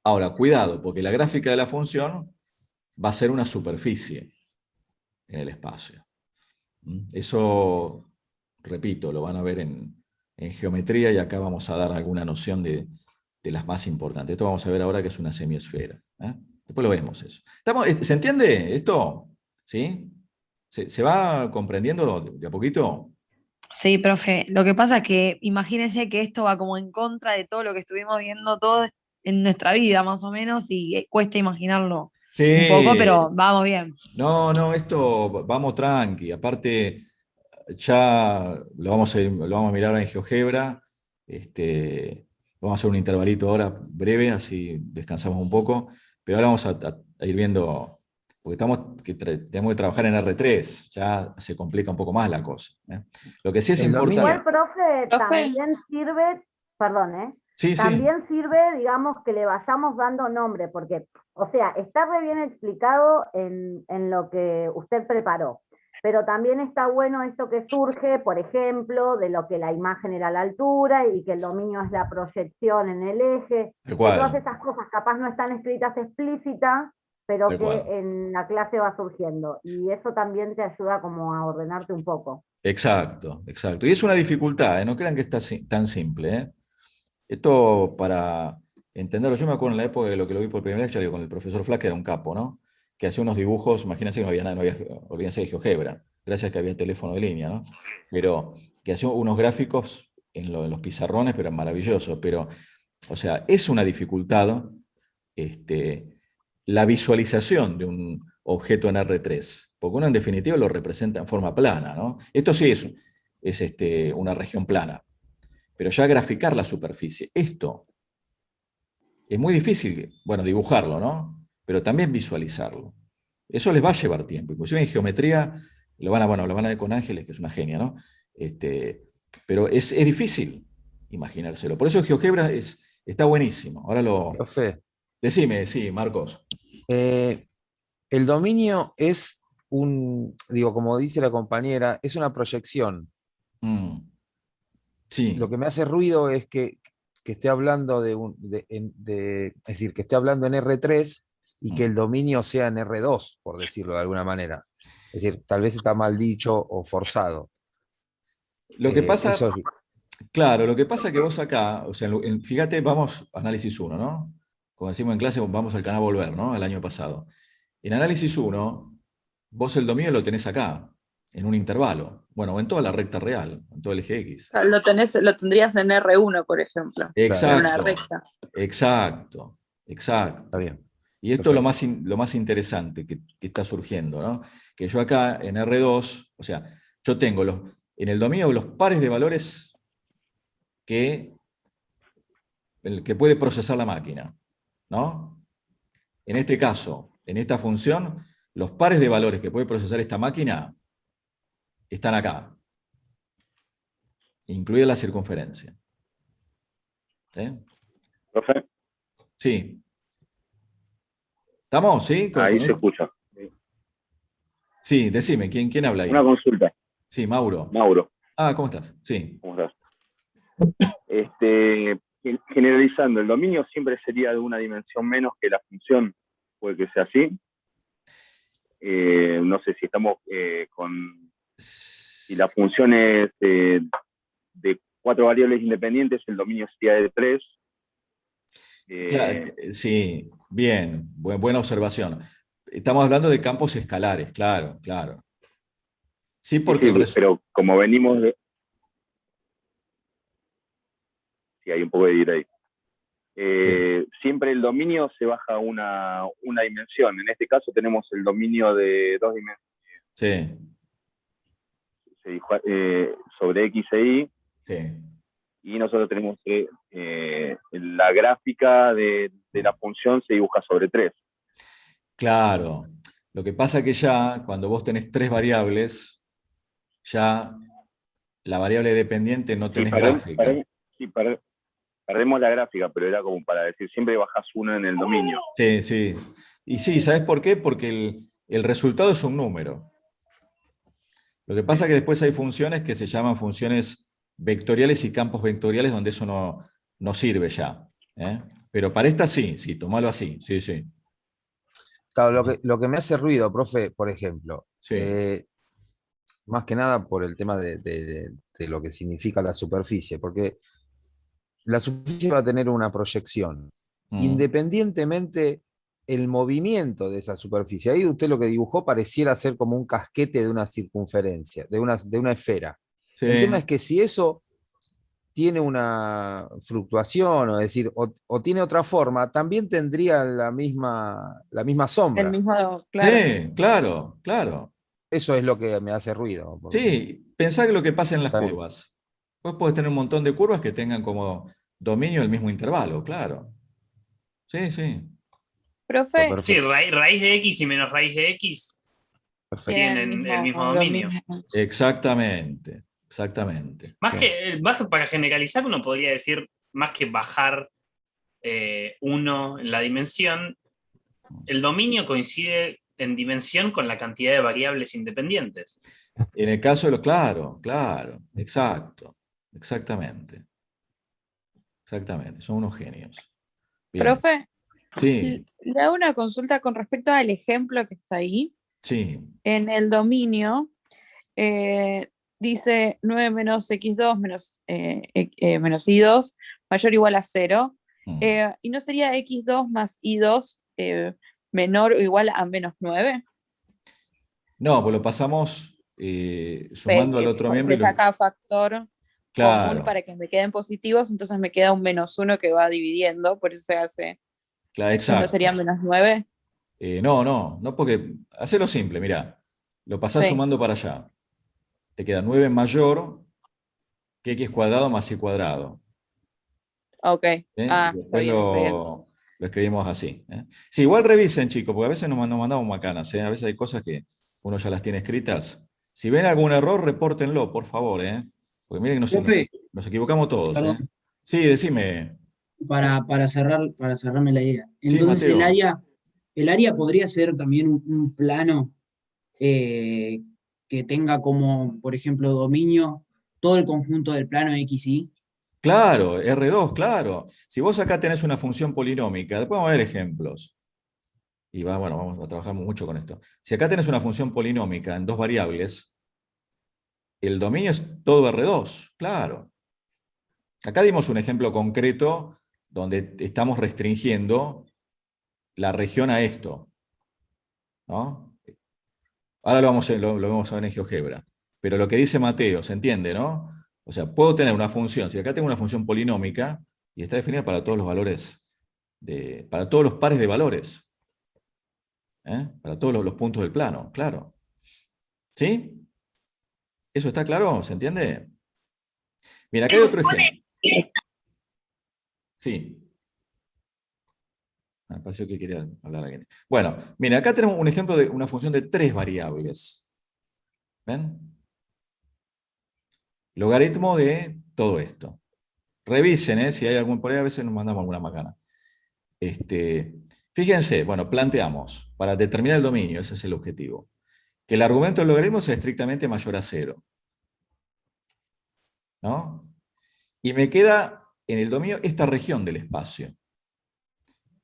Speaker 2: Ahora, cuidado, porque la gráfica de la función va a ser una superficie en el espacio. Eso, repito, lo van a ver en geometría y acá vamos a dar alguna noción de las más importantes. Esto vamos a ver ahora que es una semiesfera. Después lo vemos eso. ¿Se entiende esto? ¿Sí? ¿Se va comprendiendo de a poquito?
Speaker 9: Sí, profe. Lo que pasa es que imagínense que esto va como en contra de todo lo que estuvimos viendo todos en nuestra vida, más o menos, y cuesta imaginarlo un poco,
Speaker 2: Sí.
Speaker 9: pero vamos bien.
Speaker 2: No, esto vamos tranqui. Aparte, ya lo vamos a mirar ahora en GeoGebra. Vamos a hacer un intervalito ahora breve, así descansamos un poco. Pero ahora vamos a ir viendo, porque tenemos que trabajar en R3, ya se complica un poco más la cosa. Lo que sí es
Speaker 4: El
Speaker 2: importante.
Speaker 4: dominio-
Speaker 1: Igual, profe,
Speaker 5: Profe.
Speaker 1: también sirve, perdón,
Speaker 2: Sí, sí.
Speaker 1: también sirve, digamos, que le vayamos dando nombre, porque, o sea, está re bien explicado en lo que usted preparó, pero también está bueno esto que surge, por ejemplo, de lo que la imagen era a la altura y que el dominio es la proyección en el eje,
Speaker 2: Tal
Speaker 1: que
Speaker 2: cual.
Speaker 1: todas esas cosas capaz no están escritas explícitas, pero
Speaker 2: Tal
Speaker 1: que
Speaker 2: cual.
Speaker 1: en la clase va surgiendo, y eso también te ayuda como a ordenarte un poco.
Speaker 2: Exacto, exacto. Y es una dificultad, no crean que está tan simple. Esto para entenderlo, yo me acuerdo en la época de lo que lo vi por primera vez, yo digo, con el profesor Flack, que era un capo, ¿no? Que hacía unos dibujos, imagínense que no había nada, no había, olvídense de GeoGebra, gracias a que había teléfono de línea, ¿no? Pero que hacía unos gráficos en los pizarrones, pero maravillosos. Pero, o sea, es una dificultad la visualización de un objeto en R3, porque uno en definitiva lo representa en forma plana, ¿no? Esto sí es una región plana, pero ya graficar la superficie, esto es muy difícil, bueno, dibujarlo, ¿no? Pero también visualizarlo. Eso les va a llevar tiempo, inclusive en geometría, lo van a ver con Ángeles, que es una genia, ¿no? Pero es difícil imaginárselo. Por eso GeoGebra está buenísimo. Ahora
Speaker 4: Profe,
Speaker 2: Decime, sí, Marcos.
Speaker 4: el dominio es digo, como dice la compañera, es una proyección.
Speaker 2: Sí.
Speaker 4: Lo que me hace ruido es que esté hablando es decir, que esté hablando en R3 y que el dominio sea en R2, por decirlo de alguna manera. Es decir, tal vez está mal dicho o forzado.
Speaker 2: Lo que pasa,
Speaker 4: Eso es-
Speaker 2: claro, lo que pasa es que vos acá, o sea, fíjate, vamos a análisis 1, ¿no? Como decimos en clase, vamos al canal Volver, ¿no? El año pasado. En análisis 1, vos el dominio lo tenés acá, en un intervalo. Bueno, en toda la recta real, en todo el eje X.
Speaker 5: Lo tendrías en R1, por ejemplo.
Speaker 2: Exacto.
Speaker 5: En una recta.
Speaker 2: Exacto.
Speaker 4: Está bien.
Speaker 2: Y esto es
Speaker 4: Perfecto.
Speaker 2: lo más interesante que está surgiendo, ¿no? Que yo acá en R2, o sea, yo tengo en el dominio los pares de valores que puede procesar la máquina, ¿no? En este caso, en esta función, los pares de valores que puede procesar esta máquina están acá, incluida la circunferencia. ¿Sí?
Speaker 10: ¿Profe?
Speaker 2: Sí. ¿Estamos? ¿Sí?
Speaker 10: Ahí se escucha.
Speaker 2: Sí, decime, ¿quién habla ahí?
Speaker 10: Una consulta.
Speaker 2: Sí, Mauro.
Speaker 10: Mauro.
Speaker 2: Ah, ¿cómo estás? Sí.
Speaker 10: ¿Cómo estás? Generalizando, el dominio siempre sería de una dimensión menos que la función, puede que sea así. No sé si estamos si la función es de 4 variables independientes, el dominio sería de 3.
Speaker 2: Claro, sí, bien, buena observación. Estamos hablando de campos escalares, claro, claro. Sí, porque
Speaker 10: pero como venimos de... Sí, hay un poco de delay. Siempre el dominio se baja una dimensión. En este caso tenemos el dominio de 2 dimensiones.
Speaker 2: Sí.
Speaker 10: sobre X e Y,
Speaker 2: Sí.
Speaker 10: y nosotros tenemos que la gráfica de la función se dibuja sobre 3.
Speaker 2: Claro. Lo que pasa que ya, cuando vos tenés 3 variables, ya la variable dependiente no tenés gráfica.
Speaker 10: Perdemos la gráfica, pero era como para decir, siempre bajás 1 en el dominio.
Speaker 2: Sí, sí. Y sí, ¿sabés por qué? Porque el resultado es un número. Lo que pasa es que después hay funciones que se llaman funciones vectoriales y campos vectoriales donde eso no sirve ya. ¿Eh? Pero para esta sí, tomalo así, sí, sí.
Speaker 4: Claro, lo que me hace ruido, profe, por ejemplo,
Speaker 2: Sí.
Speaker 4: más que nada por el tema de lo que significa la superficie, porque la superficie va a tener una proyección, independientemente el movimiento de esa superficie. Ahí usted lo que dibujó pareciera ser como un casquete de una circunferencia, de una esfera.
Speaker 2: Sí.
Speaker 4: El tema es que si eso tiene una fluctuación, o decir, o tiene otra forma, también tendría la misma sombra.
Speaker 5: El mismo, claro.
Speaker 2: Sí, claro, claro.
Speaker 4: Eso es lo que me hace ruido.
Speaker 2: Sí, pensá que lo que pasa en las
Speaker 4: Está bien.
Speaker 2: curvas. Vos podés tener un montón de curvas que tengan como dominio el mismo intervalo, claro. Sí, sí.
Speaker 5: Profe,
Speaker 6: Sí, raíz de X y menos raíz de X tienen el mismo dominio.
Speaker 2: Exactamente, exactamente.
Speaker 6: Más que para generalizar, uno podría decir, más que bajar 1 en la dimensión, el dominio coincide en dimensión con la cantidad de variables independientes.
Speaker 2: En el caso de lo, claro, exacto, exactamente. Exactamente, son unos genios. Bien.
Speaker 5: profe,
Speaker 2: Sí,
Speaker 5: le hago una consulta con respecto al ejemplo que está ahí.
Speaker 2: sí.
Speaker 5: En el dominio dice 9 menos x2 menos y2 mayor o igual a 0. ¿Y no sería x2 más y2 menor o igual a menos 9?
Speaker 2: No, pues lo pasamos sumando al otro miembro.
Speaker 5: Se saca factor común
Speaker 2: Claro,
Speaker 5: para que me queden positivos, entonces me queda un -1 que va dividiendo, por eso se hace.
Speaker 2: claro,
Speaker 5: ¿No
Speaker 2: exacto.
Speaker 5: sería menos 9?
Speaker 2: No, porque hacelo simple, mirá. Lo pasás
Speaker 5: Sí.
Speaker 2: sumando para allá. Te queda 9 mayor que x cuadrado más y cuadrado.
Speaker 5: Ok.
Speaker 2: ¿Eh? Y
Speaker 5: Está
Speaker 2: después
Speaker 5: bien, está bien.
Speaker 2: lo escribimos así. ¿Eh? Sí, igual revisen, chicos, porque a veces nos mandamos macanas. A veces hay cosas que uno ya las tiene escritas. Si ven algún error, repórtenlo, por favor. Porque miren que nos equivocamos todos.
Speaker 11: Perdón.
Speaker 2: Sí, decime.
Speaker 11: Para cerrarme la idea.
Speaker 2: Sí,
Speaker 11: Entonces
Speaker 2: Mateo.
Speaker 11: el área podría ser también un plano que tenga como, por ejemplo, dominio todo el conjunto del plano XY.
Speaker 2: Claro, R2, claro. Si vos acá tenés una función polinómica, después vamos a ver ejemplos. Y vamos a trabajar mucho con esto. Si acá tenés una función polinómica en 2 variables, el dominio es todo R2, claro. Acá dimos un ejemplo concreto donde estamos restringiendo la región a esto, ¿no? Ahora lo vamos a ver en GeoGebra. Pero lo que dice Mateo, ¿se entiende, no? O sea, puedo tener una función, si acá tengo una función polinómica, y está definida para todos los valores, para todos los pares de valores, para todos los puntos del plano, claro. ¿Sí? ¿Eso está claro? ¿Se entiende? Mira, acá hay otro ejemplo. Sí. Me pareció que quería hablar alguien. Bueno, mira, acá tenemos un ejemplo de una función de 3 variables. ¿Ven? Logaritmo de todo esto. Revisen, si hay algún por ahí, a veces nos mandamos alguna macana. Fíjense, bueno, planteamos, para determinar el dominio, ese es el objetivo, que el argumento del logaritmo sea estrictamente mayor a 0. ¿No? Y me queda en el dominio esta región del espacio.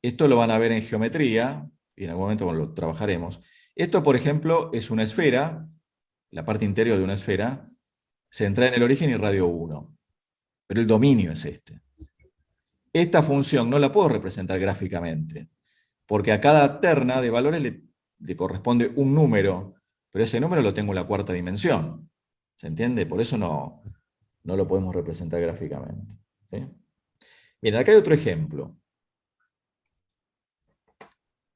Speaker 2: Esto lo van a ver en geometría, y en algún momento lo trabajaremos. Esto, por ejemplo, es una esfera, la parte interior de una esfera, centrada en el origen y radio 1. Pero el dominio es este. Esta función no la puedo representar gráficamente, porque a cada terna de valores le corresponde un número, pero ese número lo tengo en la 4ª dimensión. ¿Se entiende? Por eso no lo podemos representar gráficamente. ¿Sí? Miren, acá hay otro ejemplo.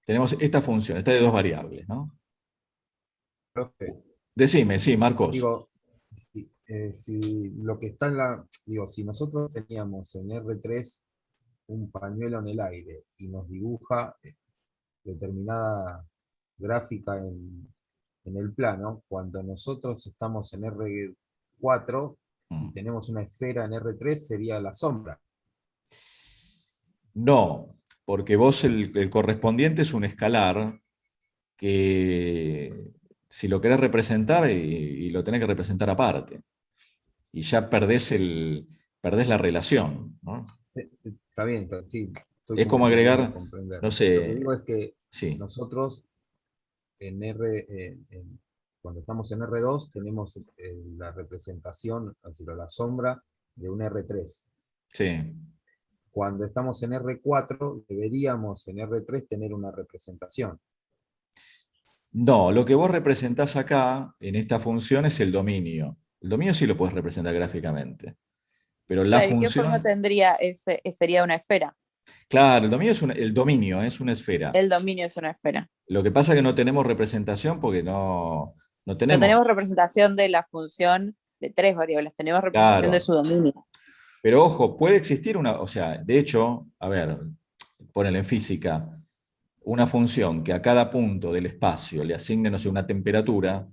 Speaker 2: Tenemos esta función, esta de 2 variables, ¿no?
Speaker 4: Profe,
Speaker 2: Decime, sí, Marcos.
Speaker 4: digo, Si lo que está en digo, si nosotros teníamos en R3 un pañuelo en el aire y nos dibuja determinada gráfica en el plano, cuando nosotros estamos en R4 y tenemos una esfera en R3, sería la sombra.
Speaker 2: No, porque vos el correspondiente es un escalar que si lo querés representar y lo tenés que representar aparte. Y ya perdés la relación, ¿no?
Speaker 4: Está bien, sí.
Speaker 2: Es como agregar,
Speaker 4: comprender.
Speaker 2: no
Speaker 4: Lo que
Speaker 2: sé,
Speaker 4: digo es que
Speaker 2: sí.
Speaker 4: nosotros cuando estamos en R2 tenemos la representación, es decir, la sombra de un R3.
Speaker 2: Sí.
Speaker 4: Cuando estamos en R4 deberíamos en R3 tener una representación.
Speaker 2: No, lo que vos representás acá, en esta función, es el dominio. El dominio sí lo puedes representar gráficamente. Pero la
Speaker 5: Claro, ¿y qué forma
Speaker 2: función...
Speaker 5: tendría sería una esfera?
Speaker 2: Claro, el dominio es una esfera.
Speaker 5: El dominio es una esfera.
Speaker 2: Lo que pasa es que no tenemos representación porque no
Speaker 5: No
Speaker 2: tenemos...
Speaker 5: tenemos representación de la función de 3 variables, tenemos representación de
Speaker 2: Claro.
Speaker 5: su dominio.
Speaker 2: Pero ojo, puede existir o sea, de hecho, a ver, ponele en física, una función que a cada punto del espacio le asigne, no sé, una temperatura,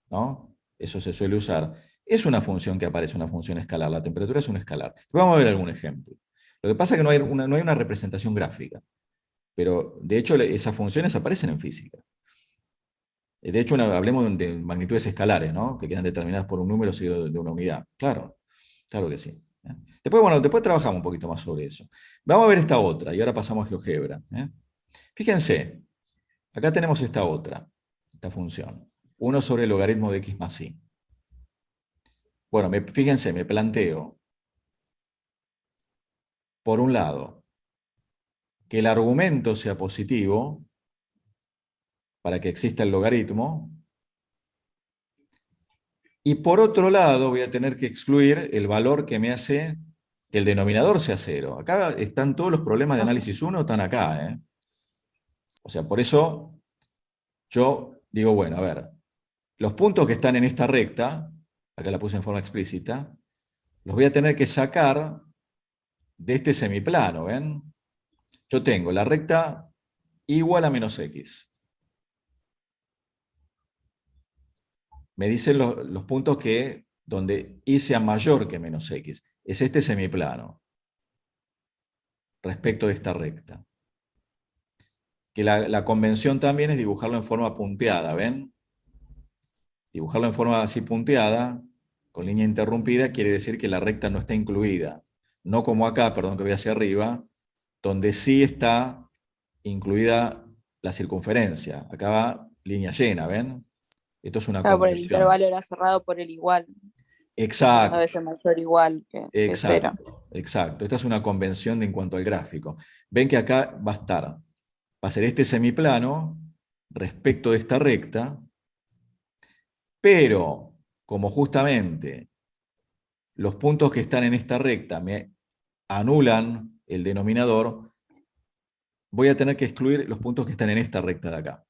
Speaker 2: ¿no? Eso se suele usar. Es una función que aparece, una función escalar. La temperatura es un escalar. Vamos a ver algún ejemplo. Lo que pasa es que no hay una representación gráfica, pero de hecho esas funciones aparecen en física. De hecho, hablemos de magnitudes escalares, ¿no? Que quedan determinadas por un número seguido de una unidad. Claro, claro que sí. Después trabajamos un poquito más sobre eso. Vamos a ver esta otra, y ahora pasamos a GeoGebra. Fíjense, acá tenemos esta función. 1 sobre el logaritmo de x más y. Bueno, fíjense, me planteo, por un lado, que el argumento sea positivo, para que exista el logaritmo, y por otro lado voy a tener que excluir el valor que me hace que el denominador sea 0. Acá están todos los problemas de análisis 1, están acá. O sea, por eso yo digo, bueno, a ver, los puntos que están en esta recta, acá la puse en forma explícita, los voy a tener que sacar de este semiplano, ¿ven? Yo tengo la recta igual a menos x. Me dicen los puntos donde y sea mayor que menos x. Es este semiplano respecto de esta recta. Que la convención también es dibujarlo en forma punteada, ¿ven? Dibujarlo en forma así punteada, con línea interrumpida, quiere decir que la recta no está incluida. No como acá, perdón que voy hacia arriba, donde sí está incluida la circunferencia. Acá va línea llena, ¿ven? Esto es una
Speaker 5: Claro, por el
Speaker 2: convención.
Speaker 5: intervalo era cerrado por el igual.
Speaker 2: Exacto.
Speaker 5: A veces mayor igual que 0.
Speaker 2: Exacto. Esta es una convención en cuanto al gráfico. Ven que acá va a ser este semiplano respecto de esta recta, pero como justamente los puntos que están en esta recta me anulan el denominador, voy a tener que excluir los puntos que están en esta recta de acá.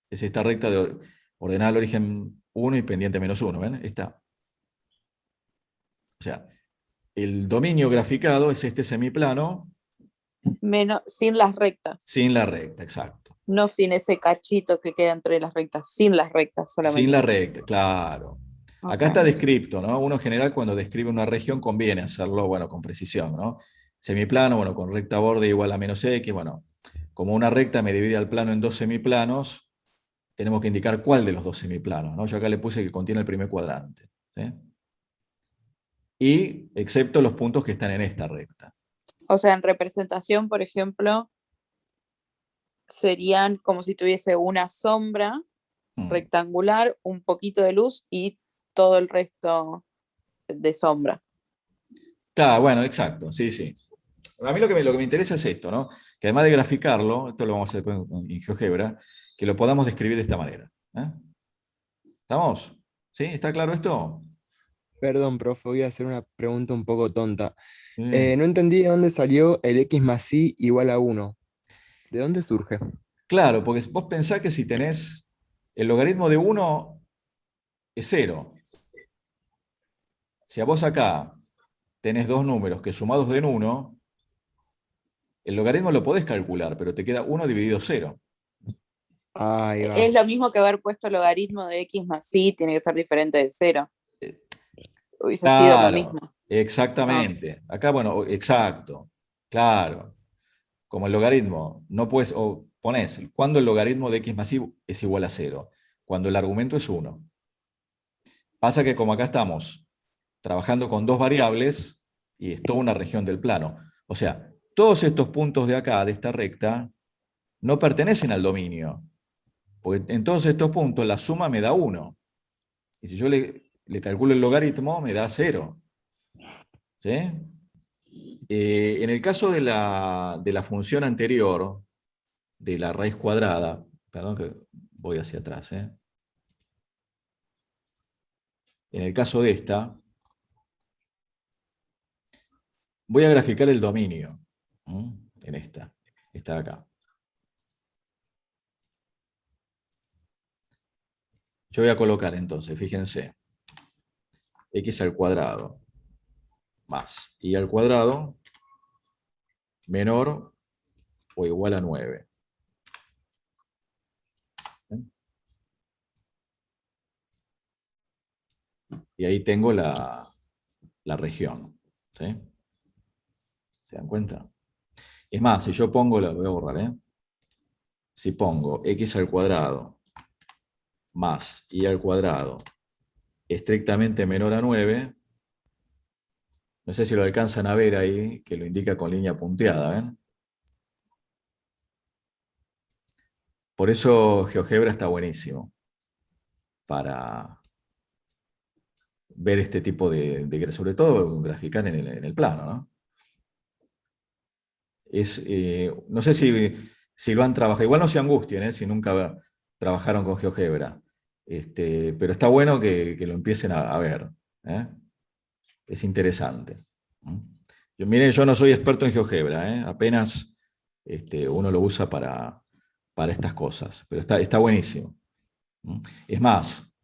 Speaker 2: Es esta recta de ordenada al origen 1 y pendiente menos 1, ¿ven? Esta. O sea, el dominio graficado es este semiplano.
Speaker 5: Sin las rectas.
Speaker 2: Sin la recta, exacto.
Speaker 5: No sin ese cachito que queda entre las rectas, sin las rectas solamente.
Speaker 2: Sin la recta, claro.
Speaker 5: Okay.
Speaker 2: Acá está descripto, ¿no? Uno en general cuando describe una región conviene hacerlo, bueno, con precisión, ¿no? Semiplano, bueno, con recta borde igual a menos x, bueno, como una recta me divide al plano en 2 semiplanos, tenemos que indicar cuál de los 2 semiplanos, ¿no? Yo acá le puse que contiene el primer cuadrante, ¿sí? Y excepto los puntos que están en esta recta.
Speaker 5: O sea, en representación, por ejemplo, serían como si tuviese una sombra rectangular, un poquito de luz y todo el resto de sombra.
Speaker 2: Claro, bueno, exacto, sí, sí. A mí lo que me interesa es esto, ¿no? Que además de graficarlo, esto lo vamos a hacer en GeoGebra, que lo podamos describir de esta manera. ¿Estamos? ¿Sí? ¿Está claro esto?
Speaker 12: Perdón, profe, voy a hacer una pregunta un poco tonta. No entendí de dónde salió el x más y igual a 1. ¿De dónde surge?
Speaker 2: Claro, porque vos pensás que si tenés el logaritmo de 1 es 0. Si a vos acá tenés dos números que sumados den 1, el logaritmo lo podés calcular, pero te queda 1 dividido 0.
Speaker 12: Ahí va.
Speaker 5: Es lo mismo que haber puesto logaritmo de x más y, tiene que ser diferente de 0. Hubiese sido lo
Speaker 2: Claro,
Speaker 5: mismo.
Speaker 2: exactamente. Acá, bueno, exacto. Claro. Como el logaritmo, no puedes, o ponés, cuando el logaritmo de x más y es igual a 0, cuando el argumento es 1. Pasa que como acá estamos trabajando con dos variables, y es toda una región del plano, o sea, todos estos puntos de acá, de esta recta, no pertenecen al dominio, porque en todos estos puntos la suma me da 1, y si yo le calculo el logaritmo, me da 0. ¿Sí? En el caso de la función anterior, de la raíz cuadrada, perdón que voy hacia atrás, en el caso de esta, voy a graficar el dominio, en esta de acá. Yo voy a colocar entonces, fíjense, x al cuadrado más y al cuadrado menor o igual a 9. Y ahí tengo la región. ¿Sí? ¿Se dan cuenta? Es más, si yo pongo, lo voy a borrar, si pongo x al cuadrado más y al cuadrado estrictamente menor a 9, no sé si lo alcanzan a ver ahí, que lo indica con línea punteada, ¿ven? Por eso GeoGebra está buenísimo, para ver este tipo de sobre todo graficar en el plano, ¿no? No sé si lo han trabajado, igual no se angustien, si nunca trabajaron con GeoGebra, pero está bueno que lo empiecen a ver, ¿eh? Es interesante. Miren, yo no soy experto en GeoGebra, apenas uno lo usa para estas cosas, pero está buenísimo. Es más,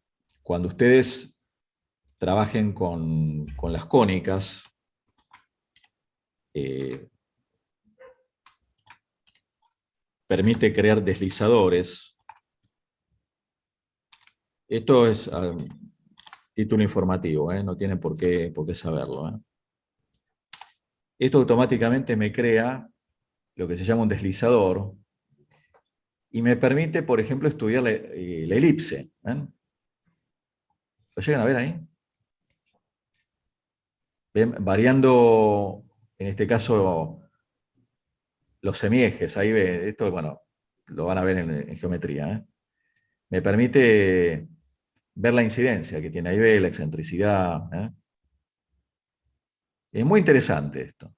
Speaker 2: cuando ustedes trabajen con las cónicas, permite crear deslizadores. Esto es título informativo, no tienen por qué saberlo. Esto automáticamente me crea lo que se llama un deslizador y me permite, por ejemplo, estudiar la elipse. ¿Ven? ¿Lo llegan a ver ahí? ¿Ven? Variando, en este caso, los semiejes. Ahí ve, esto, bueno, lo van a ver en geometría. Me permite ver la incidencia que tiene. Ahí ve la excentricidad. Es muy interesante esto.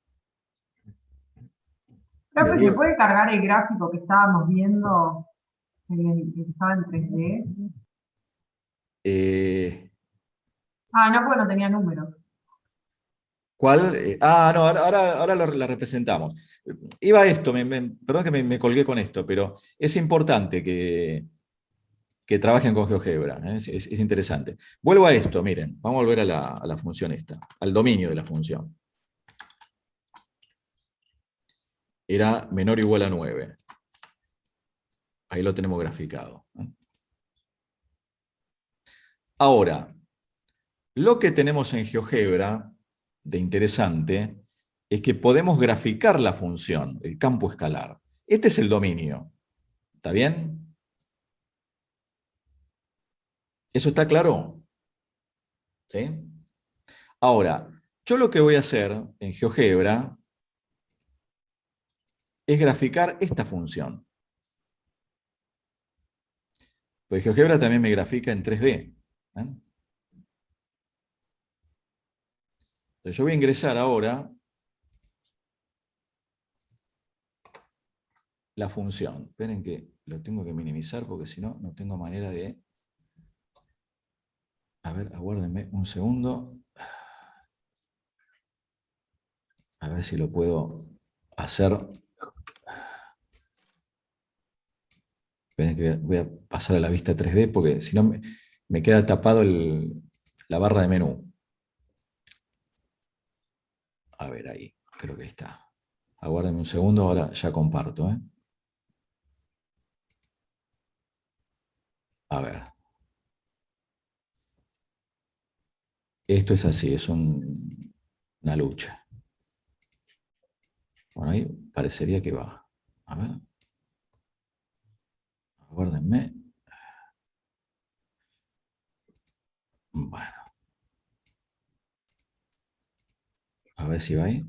Speaker 8: Profe, ¿se puede cargar el gráfico que estábamos viendo, el que estaba en 3D? No, porque no tenía números.
Speaker 2: ¿Cuál? No, ahora la representamos. Iba a esto, perdón que me colgué con esto, pero es importante que trabajen con GeoGebra, es interesante. Vuelvo a esto, miren, vamos a volver a la función esta, al dominio de la función. Era menor o igual a 9. Ahí lo tenemos graficado. Ahora, lo que tenemos en GeoGebra de interesante es que podemos graficar la función, el campo escalar. Este es el dominio. ¿Está bien? ¿Eso está claro? ¿Sí? Ahora, yo lo que voy a hacer en GeoGebra es graficar esta función. Pues GeoGebra también me grafica en 3D. Entonces yo voy a ingresar ahora la función. Esperen que lo tengo que minimizar porque si no, no tengo manera de... A ver, aguárdenme un segundo. A ver si lo puedo hacer. Esperen que voy a pasar a la vista 3D porque si no me queda tapado la barra de menú. A ver, ahí, creo que está. Aguárdenme un segundo, ahora ya comparto. A ver. Esto es así, es una lucha. Bueno, ahí parecería que va. A ver. Aguárdenme. Bueno. A ver si va ahí.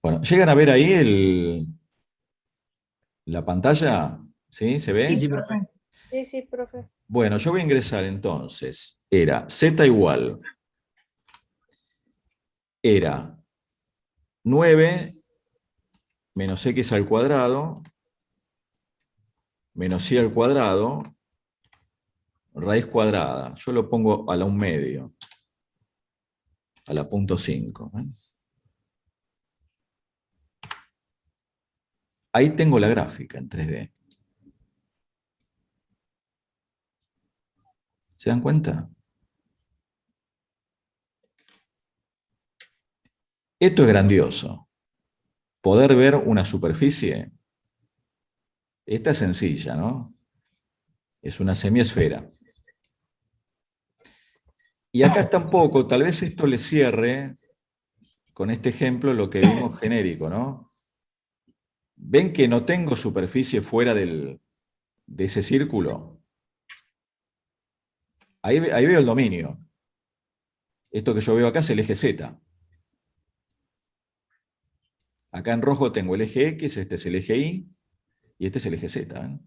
Speaker 2: Bueno, ¿llegan a ver ahí la pantalla? ¿Sí? ¿Se ve?
Speaker 11: Sí, sí, profe.
Speaker 13: Sí, sí, profe.
Speaker 2: Bueno, yo voy a ingresar entonces. Era z igual. Era 9 menos x al cuadrado menos y al cuadrado raíz cuadrada. Yo lo pongo a la 1/2. A la 0.5. Ahí tengo la gráfica en 3D. ¿Se dan cuenta? Esto es grandioso. Poder ver una superficie. Esta es sencilla, ¿no? Es una semiesfera. Y acá tampoco, tal vez esto le cierre con este ejemplo lo que vimos genérico, ¿no? ¿Ven que no tengo superficie fuera de ese círculo? Ahí veo el dominio. Esto que yo veo acá es el eje Z. Acá en rojo tengo el eje X, este es el eje Y, y este es el eje Z. ¿Eh?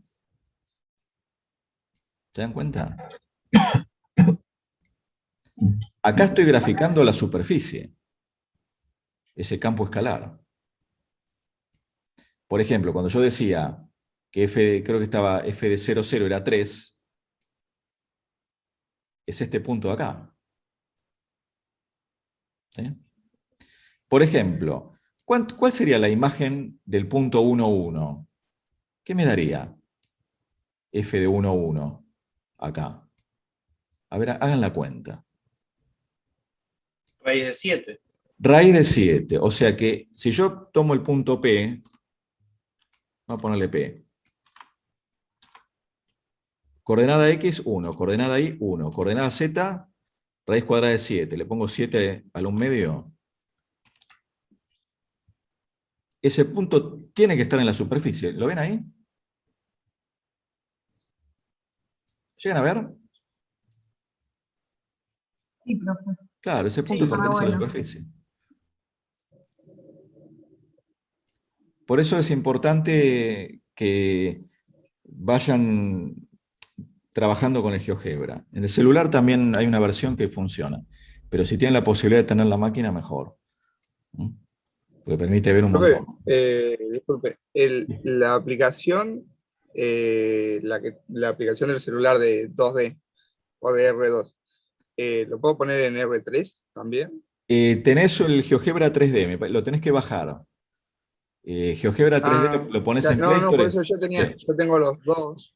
Speaker 2: ¿Se dan cuenta? Acá estoy graficando la superficie, ese campo escalar. Por ejemplo, cuando yo decía que creo que estaba f de 0, 0 era 3, es este punto de acá. ¿Sí? Por ejemplo, ¿cuál sería la imagen del punto 1, 1? ¿Qué me daría f de 1, 1 acá? A ver, hagan la cuenta.
Speaker 6: Raíz de 7.
Speaker 2: Raíz de 7. O sea que si yo tomo el punto P, vamos a ponerle P. Coordenada X, 1. Coordenada Y, 1. Coordenada Z, raíz cuadrada de 7. Le pongo 7 a la 1/2. Ese punto tiene que estar en la superficie. ¿Lo ven ahí? ¿Llegan a ver?
Speaker 8: Sí, profe.
Speaker 2: Claro, ese punto
Speaker 8: Sí,
Speaker 2: pertenece a la
Speaker 8: bueno.
Speaker 2: superficie. Por eso es importante que vayan trabajando con el GeoGebra. En el celular también hay una versión que funciona, pero si tienen la posibilidad de tener la máquina, mejor. Porque permite ver un
Speaker 7: Profe,
Speaker 2: montón.
Speaker 7: disculpe, la aplicación, la aplicación del celular de 2D o de R2, ¿lo puedo poner en R3 también?
Speaker 2: Tenés el GeoGebra 3D, lo tenés que bajar. GeoGebra 3D lo pones en
Speaker 7: No,
Speaker 2: Play
Speaker 7: no, por
Speaker 2: Store.
Speaker 7: eso yo tengo los dos.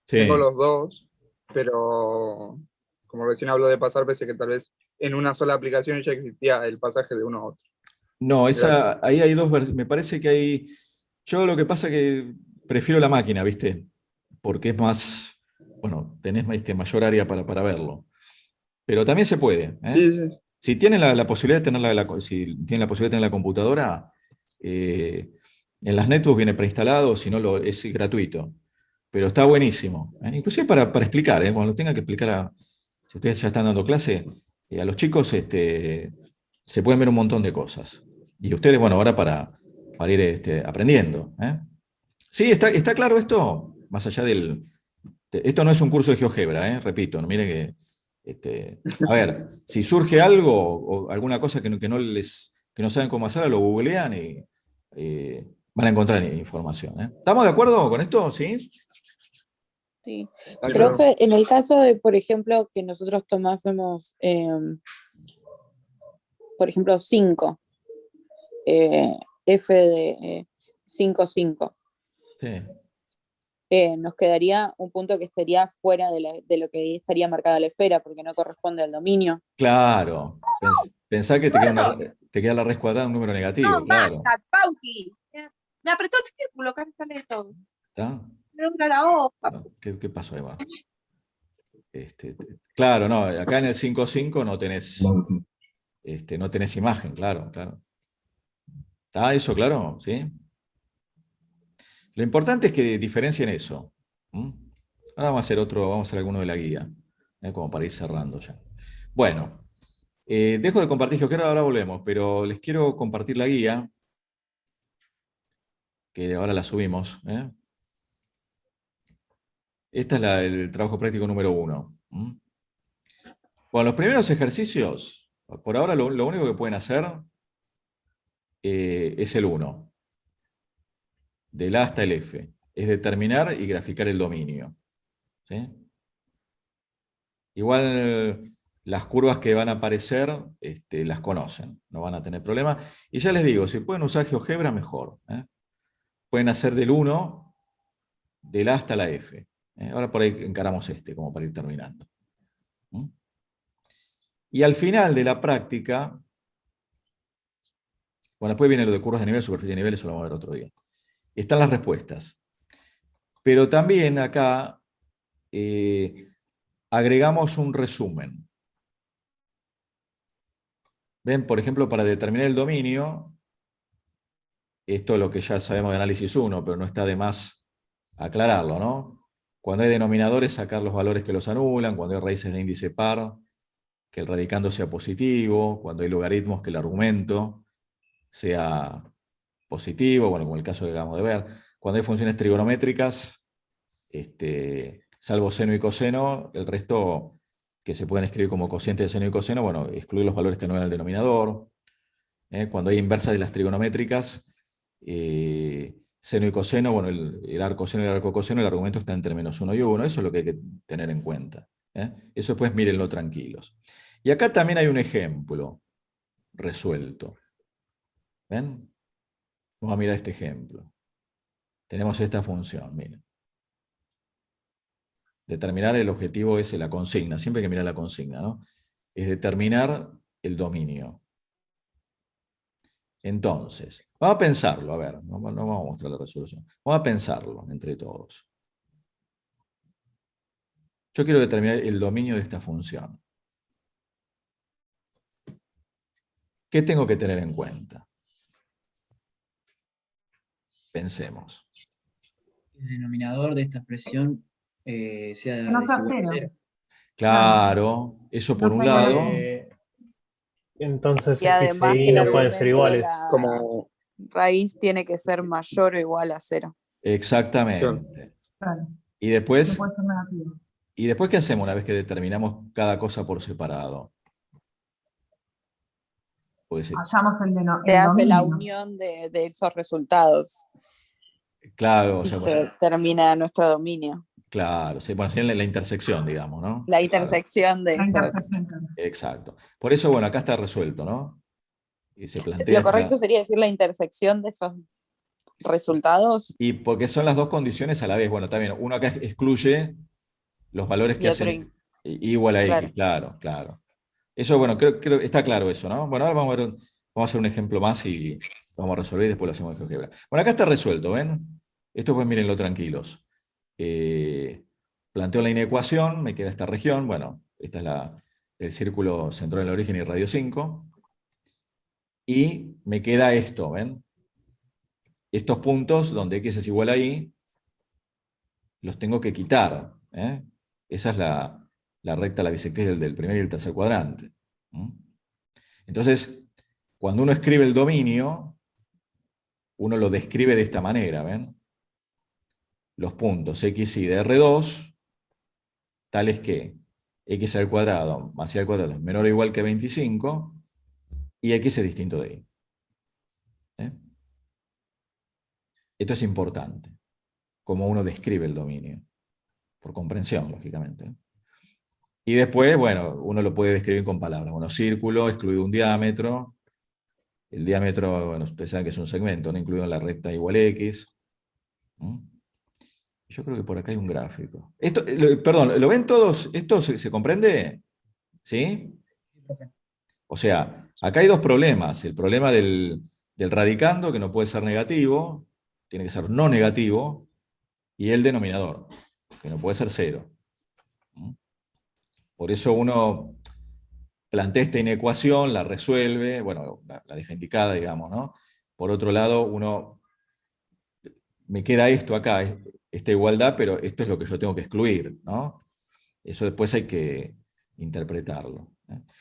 Speaker 2: Sí.
Speaker 7: Tengo los dos, pero como recién hablo de pasar, pensé que tal vez en una sola aplicación ya existía el pasaje de uno a otro.
Speaker 2: No, ahí hay dos versiones. Me parece que hay. Yo lo que pasa es que prefiero la máquina, ¿viste? Porque es más. Bueno, tenés mayor área para verlo. Pero también se puede.
Speaker 7: Sí, sí.
Speaker 2: Si tienen la posibilidad de tener si tienen la posibilidad de tener la computadora, en las netbooks viene preinstalado, si no es gratuito. Pero está buenísimo. Inclusive para explicar, cuando tengan que explicar, si ustedes ya están dando clase, a los chicos se pueden ver un montón de cosas. Y ustedes, bueno, ahora para ir aprendiendo. Sí, está claro esto, más allá esto no es un curso de GeoGebra, repito, mire que. A ver, si surge algo o alguna cosa que no saben cómo hacerla, lo googlean y van a encontrar información. ¿Estamos de acuerdo con esto? ¿Sí?
Speaker 5: Sí.
Speaker 2: Sí,
Speaker 5: Profe, en el caso de, por ejemplo, que nosotros tomásemos, por ejemplo, 5, f de 5, 5.
Speaker 2: Sí.
Speaker 5: Nos quedaría un punto que estaría fuera de lo que estaría marcada la esfera, porque no corresponde al dominio.
Speaker 2: Claro. Pensá que te queda la raíz cuadrada un número negativo,
Speaker 13: No,
Speaker 2: claro.
Speaker 13: basta, Pauti. Me apretó el círculo, casi sale todo.
Speaker 2: ¿Está?
Speaker 13: Me dura la hoja.
Speaker 2: No, ¿qué pasó ahí? Bueno, claro, no, acá en el 5.5 no tenés, no tenés imagen, claro, claro. ¿Está eso claro? ¿Sí? Lo importante es que diferencien eso. ¿Mm? Ahora vamos a hacer otro, vamos a hacer alguno de la guía, como para ir cerrando ya. Bueno, dejo de compartir GeoGebra, ahora volvemos, pero les quiero compartir la guía, que ahora la subimos. Este es el trabajo práctico número 1. Bueno, los primeros ejercicios, por ahora lo único que pueden hacer es el 1, del A hasta el F, es determinar y graficar el dominio. ¿Sí? Igual las curvas que van a aparecer las conocen, no van a tener problema. Y ya les digo, si pueden usar GeoGebra, mejor. Pueden hacer del 1, del A hasta la F. Ahora por ahí encaramos como para ir terminando. Y al final de la práctica, bueno, después viene lo de curvas de nivel, superficie de nivel, eso lo vamos a ver otro día. Están las respuestas. Pero también acá agregamos un resumen. Ven, por ejemplo, para determinar el dominio, esto es lo que ya sabemos de análisis 1, pero no está de más aclararlo, ¿no? Cuando hay denominadores, sacar los valores que los anulan, cuando hay raíces de índice par, que el radicando sea positivo, cuando hay logaritmos, que el argumento sea positivo, bueno, como el caso que acabamos de ver. Cuando hay funciones trigonométricas, salvo seno y coseno, el resto que se pueden escribir como cociente de seno y coseno, bueno, excluir los valores que anulan el denominador. Cuando hay inversas de las trigonométricas, seno y coseno, bueno, el arco seno y el arco coseno, el argumento está entre -1 y 1, eso es lo que hay que tener en cuenta. Eso después mírenlo tranquilos. Y acá también hay un ejemplo resuelto. ¿Ven? Vamos a mirar este ejemplo. Tenemos esta función, miren. Determinar el objetivo es la consigna, siempre hay que mirar la consigna, ¿no? Es determinar el dominio. Entonces, vamos a pensarlo, a ver, no vamos a mostrar la resolución. Vamos a pensarlo entre todos. Yo quiero determinar el dominio de esta función. ¿Qué tengo que tener en cuenta? Pensemos.
Speaker 11: El denominador de esta expresión sea
Speaker 8: No sea
Speaker 11: desigual a
Speaker 8: cero.
Speaker 11: cero.
Speaker 2: Claro, eso por un lado.
Speaker 14: Entonces
Speaker 5: Y además
Speaker 14: X
Speaker 5: que
Speaker 14: y
Speaker 5: el
Speaker 14: no pueden ser
Speaker 5: argumento de
Speaker 14: iguales.
Speaker 5: la
Speaker 7: Como
Speaker 5: raíz tiene que ser mayor o igual a 0.
Speaker 2: Exactamente.
Speaker 8: Claro,
Speaker 2: Y
Speaker 8: no
Speaker 2: después,
Speaker 8: puede ser negativo.
Speaker 2: ¿qué hacemos una vez que determinamos cada cosa por separado? Puede ser,
Speaker 8: Hallamos
Speaker 5: Se hace la
Speaker 8: dominio.
Speaker 5: unión de esos resultados
Speaker 2: claro, o
Speaker 5: y
Speaker 2: sea,
Speaker 5: se determina nuestro dominio.
Speaker 2: claro, bueno, sería la intersección, digamos, ¿no?
Speaker 5: La
Speaker 2: Claro,
Speaker 5: intersección de
Speaker 8: La
Speaker 5: esos.
Speaker 8: intersección, claro.
Speaker 2: exacto. Por eso, bueno, acá está resuelto, ¿no? Y se plantea
Speaker 5: Lo correcto sería decir la intersección de esos resultados
Speaker 2: y porque son las dos condiciones a la vez. Bueno, también, uno acá excluye los valores que
Speaker 5: y otro
Speaker 2: hacen igual a X, claro, claro. Eso, bueno, creo está claro eso, ¿no? Bueno, ahora vamos a hacer un ejemplo más y vamos a resolver y después lo hacemos en GeoGebra. Bueno, acá está resuelto, ¿ven? Esto pues mírenlo tranquilos. Planteo la inecuación, me queda esta región, bueno, esta es el círculo central del origen y radio 5. Y me queda esto, ¿ven? Estos puntos donde X es igual a Y, los tengo que quitar. Esa es la recta, la bisectriz del primer y el tercer cuadrante. Entonces, cuando uno escribe el dominio, uno lo describe de esta manera, ¿ven? Los puntos X y de R2, tales que X al cuadrado más Y al cuadrado es menor o igual que 25, y X es distinto de Y. Esto es importante, como uno describe el dominio, por comprensión, lógicamente. Y después, bueno, uno lo puede describir con palabras. Bueno, círculo, excluido un diámetro. El diámetro, bueno, ustedes saben que es un segmento, ¿no? Incluido en la recta igual X. Yo creo que por acá hay un gráfico. Esto, perdón, ¿lo ven todos? ¿Esto se comprende? ¿Sí? O sea, Acá hay dos problemas. El problema del radicando, que no puede ser negativo, tiene que ser no negativo, y el denominador, que no puede ser 0. Por eso uno plantea esta inecuación, la resuelve, bueno, la deja indicada, digamos, ¿no? Por otro lado, me queda esto acá, esta igualdad, pero esto es lo que yo tengo que excluir, ¿no? Eso después hay que interpretarlo.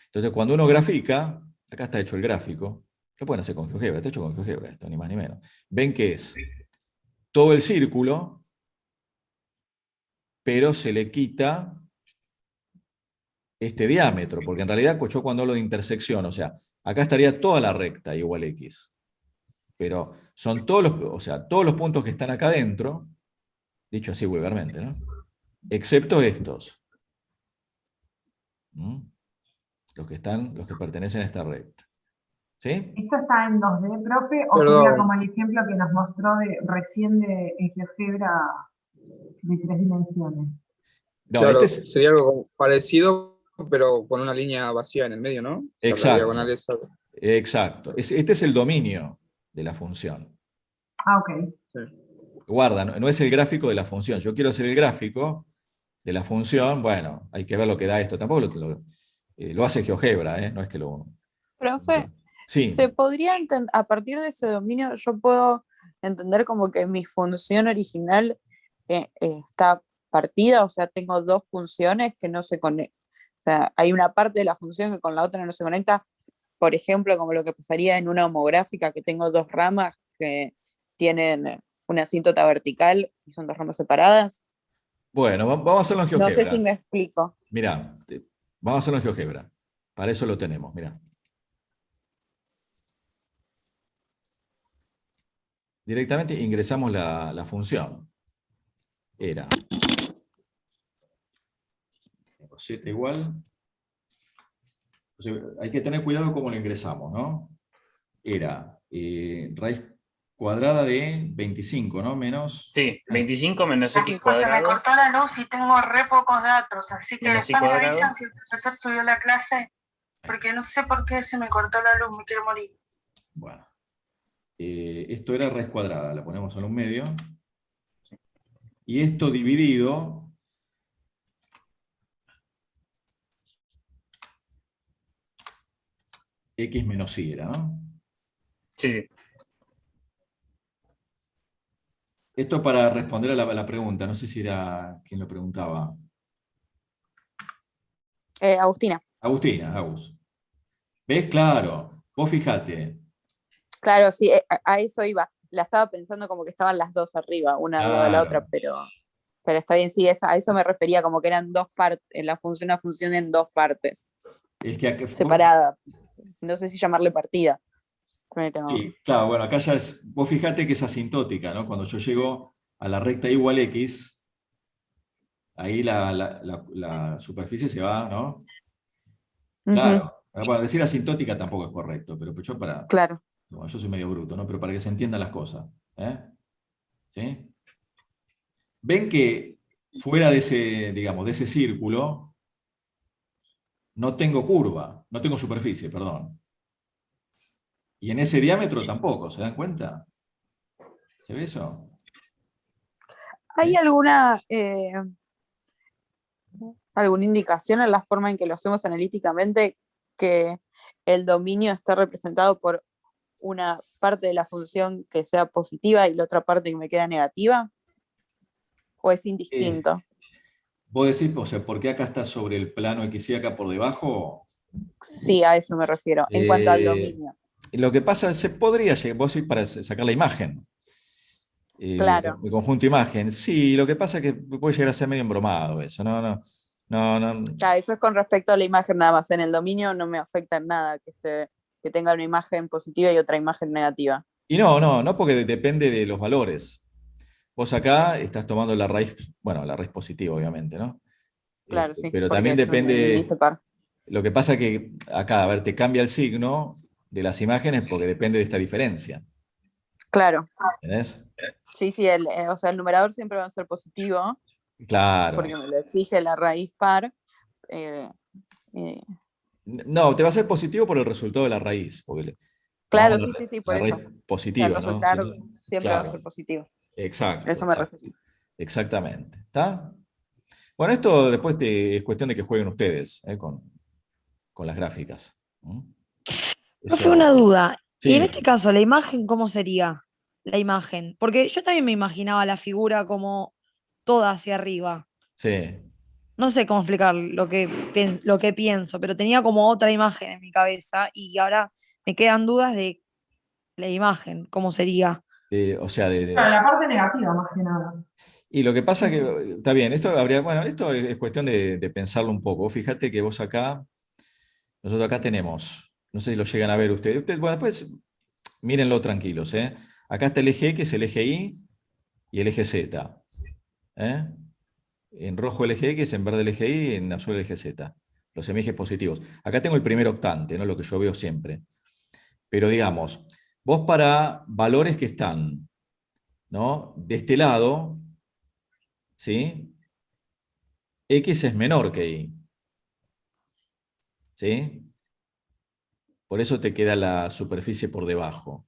Speaker 2: Entonces, cuando uno grafica, acá está hecho el gráfico, lo pueden hacer con GeoGebra, está hecho con GeoGebra esto, ni más ni menos. Ven que es todo el círculo, pero se le quita este diámetro, porque en realidad yo cuando hablo de intersección, o sea, acá estaría toda la recta igual X, pero son todos los puntos que están acá adentro, dicho así vulgarmente, ¿no? Excepto estos. Los que pertenecen a esta recta. ¿Sí?
Speaker 8: ¿Esto está en 2D, profe, o sería como el ejemplo que nos mostró recién de GeoGebra de 3 dimensiones?
Speaker 2: No,
Speaker 7: claro, sería algo parecido, pero con una línea vacía en el medio, ¿no?
Speaker 2: Exacto. Exacto. Este es el dominio de la función.
Speaker 8: Ah, ok.
Speaker 7: Sí.
Speaker 2: Guarda, no es el gráfico de la función. Yo quiero hacer el gráfico de la función, bueno, hay que ver lo que da esto. Tampoco lo hace GeoGebra, no es que lo...
Speaker 5: Profe,
Speaker 2: sí.
Speaker 5: ¿se podría entender, a partir de ese dominio, yo puedo entender como que mi función original está partida? O sea, tengo dos funciones que no se conectan. O sea, hay una parte de la función que con la otra no se conecta. Por ejemplo, como lo que pasaría en una homográfica, que tengo dos ramas que tienen una asíntota vertical y son dos ramas separadas.
Speaker 2: Bueno, vamos a hacerlo en GeoGebra.
Speaker 5: No sé si me explico.
Speaker 2: Mirá, vamos a hacerlo en GeoGebra. Para eso lo tenemos, mirá. Directamente ingresamos la función. Era z igual. Entonces, hay que tener cuidado cómo lo ingresamos, ¿no? Era raíz cuadrada de 25, ¿no? Menos...
Speaker 6: Sí, 25 menos x
Speaker 13: Pues se me
Speaker 6: cuadrado.
Speaker 13: cortó la luz y tengo re pocos datos, así que
Speaker 6: Menos y
Speaker 13: después me
Speaker 6: cuadrado.
Speaker 13: avisan si el profesor subió la clase, porque no sé por qué se me cortó la luz, me quiero morir.
Speaker 2: Bueno. Esto era raíz cuadrada, la ponemos en un medio. Y esto dividido... X menos Y era, ¿no?
Speaker 6: Sí, sí.
Speaker 2: Esto para responder a la pregunta, no sé si era quien lo preguntaba.
Speaker 5: Agustina.
Speaker 2: Agustina, Agus. ¿Ves? Claro. Vos fijate.
Speaker 5: Claro, sí, a eso iba. La estaba pensando como que estaban las dos arriba, una al lado de la otra, pero está bien, sí, a eso me refería, como que eran dos partes, una función en dos partes.
Speaker 2: Es que acá,
Speaker 5: separada. No sé si llamarle partida. Pero...
Speaker 2: Sí, claro, bueno, acá ya es. Vos fijate que es asintótica, ¿no? Cuando yo llego a la recta igual X, ahí la superficie se va, ¿no? Claro. Bueno, decir asintótica tampoco es correcto, pero yo
Speaker 5: Claro.
Speaker 2: Bueno, yo soy medio bruto, ¿no? Pero para que se entiendan las cosas. ¿Sí? Ven que fuera de ese, digamos, de ese círculo, no tengo curva, no tengo superficie, perdón. Y en ese diámetro tampoco, ¿se dan cuenta? ¿Se ve eso?
Speaker 5: ¿Hay alguna indicación en la forma en que lo hacemos analíticamente que el dominio está representado por una parte de la función que sea positiva y la otra parte que me queda negativa? ¿O es indistinto?
Speaker 2: ¿Vos decís, o sea, por qué acá está sobre el plano X y acá por debajo?
Speaker 5: Sí, a eso me refiero, en cuanto al dominio.
Speaker 2: Lo que pasa, se podría, vos sí, para sacar la imagen.
Speaker 5: Claro.
Speaker 2: El conjunto imagen. Sí, lo que pasa es que puede llegar a ser medio embromado eso. No.
Speaker 5: Claro, eso es con respecto a la imagen nada más. En el dominio no me afecta en nada que tenga una imagen positiva y otra imagen negativa.
Speaker 2: Y no, porque depende de los valores. Vos acá estás tomando la raíz, bueno, la raíz positiva, obviamente, ¿no?
Speaker 5: Claro, sí.
Speaker 2: Pero también
Speaker 5: es un
Speaker 2: depende.
Speaker 5: índice par.
Speaker 2: Lo que pasa es que acá, a ver, te cambia el signo de las imágenes porque depende de esta diferencia.
Speaker 5: Claro.
Speaker 2: ¿Entendés?
Speaker 5: Sí, o sea, el numerador siempre va a ser positivo.
Speaker 2: Claro.
Speaker 5: Porque me lo exige la raíz par.
Speaker 2: No, te va a ser positivo por el resultado de la raíz. Porque
Speaker 5: Claro,
Speaker 2: tomamos
Speaker 5: sí, por
Speaker 2: la raíz
Speaker 5: eso.
Speaker 2: positiva,
Speaker 5: El
Speaker 2: ¿no?
Speaker 5: resultado siempre va a
Speaker 2: Claro,
Speaker 5: ser positivo.
Speaker 2: exacto,
Speaker 5: Eso me
Speaker 2: exacto,
Speaker 5: refiero.
Speaker 2: exactamente. ¿Está? Bueno, esto después es cuestión de que jueguen ustedes con las gráficas. ¿Mm?
Speaker 9: Profe, una
Speaker 2: Eso,
Speaker 9: duda. Y en
Speaker 2: sí,
Speaker 9: este caso, ¿la imagen cómo sería? La imagen. Porque yo también me imaginaba la figura como toda hacia arriba.
Speaker 2: sí.
Speaker 9: No sé cómo explicar lo que pienso, pero tenía como otra imagen en mi cabeza y ahora me quedan dudas de la imagen, cómo sería.
Speaker 2: O sea,
Speaker 8: Claro, la parte negativa más que nada.
Speaker 2: y lo que pasa que, está bien, esto habría, bueno, esto es cuestión de pensarlo un poco. Fíjate que nosotros acá tenemos, no sé si lo llegan a ver ustedes, bueno, después mírenlo tranquilos, ¿eh? Acá está el eje X, el eje Y y el eje Z. ¿Eh? En rojo el eje X, en verde el eje Y, en azul el eje Z. Los semiejes positivos. Acá tengo el primer octante, ¿no? Lo que yo veo siempre. Pero digamos, vos para valores que están, ¿no? De este lado, ¿sí? X es menor que Y. ¿Sí? Por eso te queda la superficie por debajo.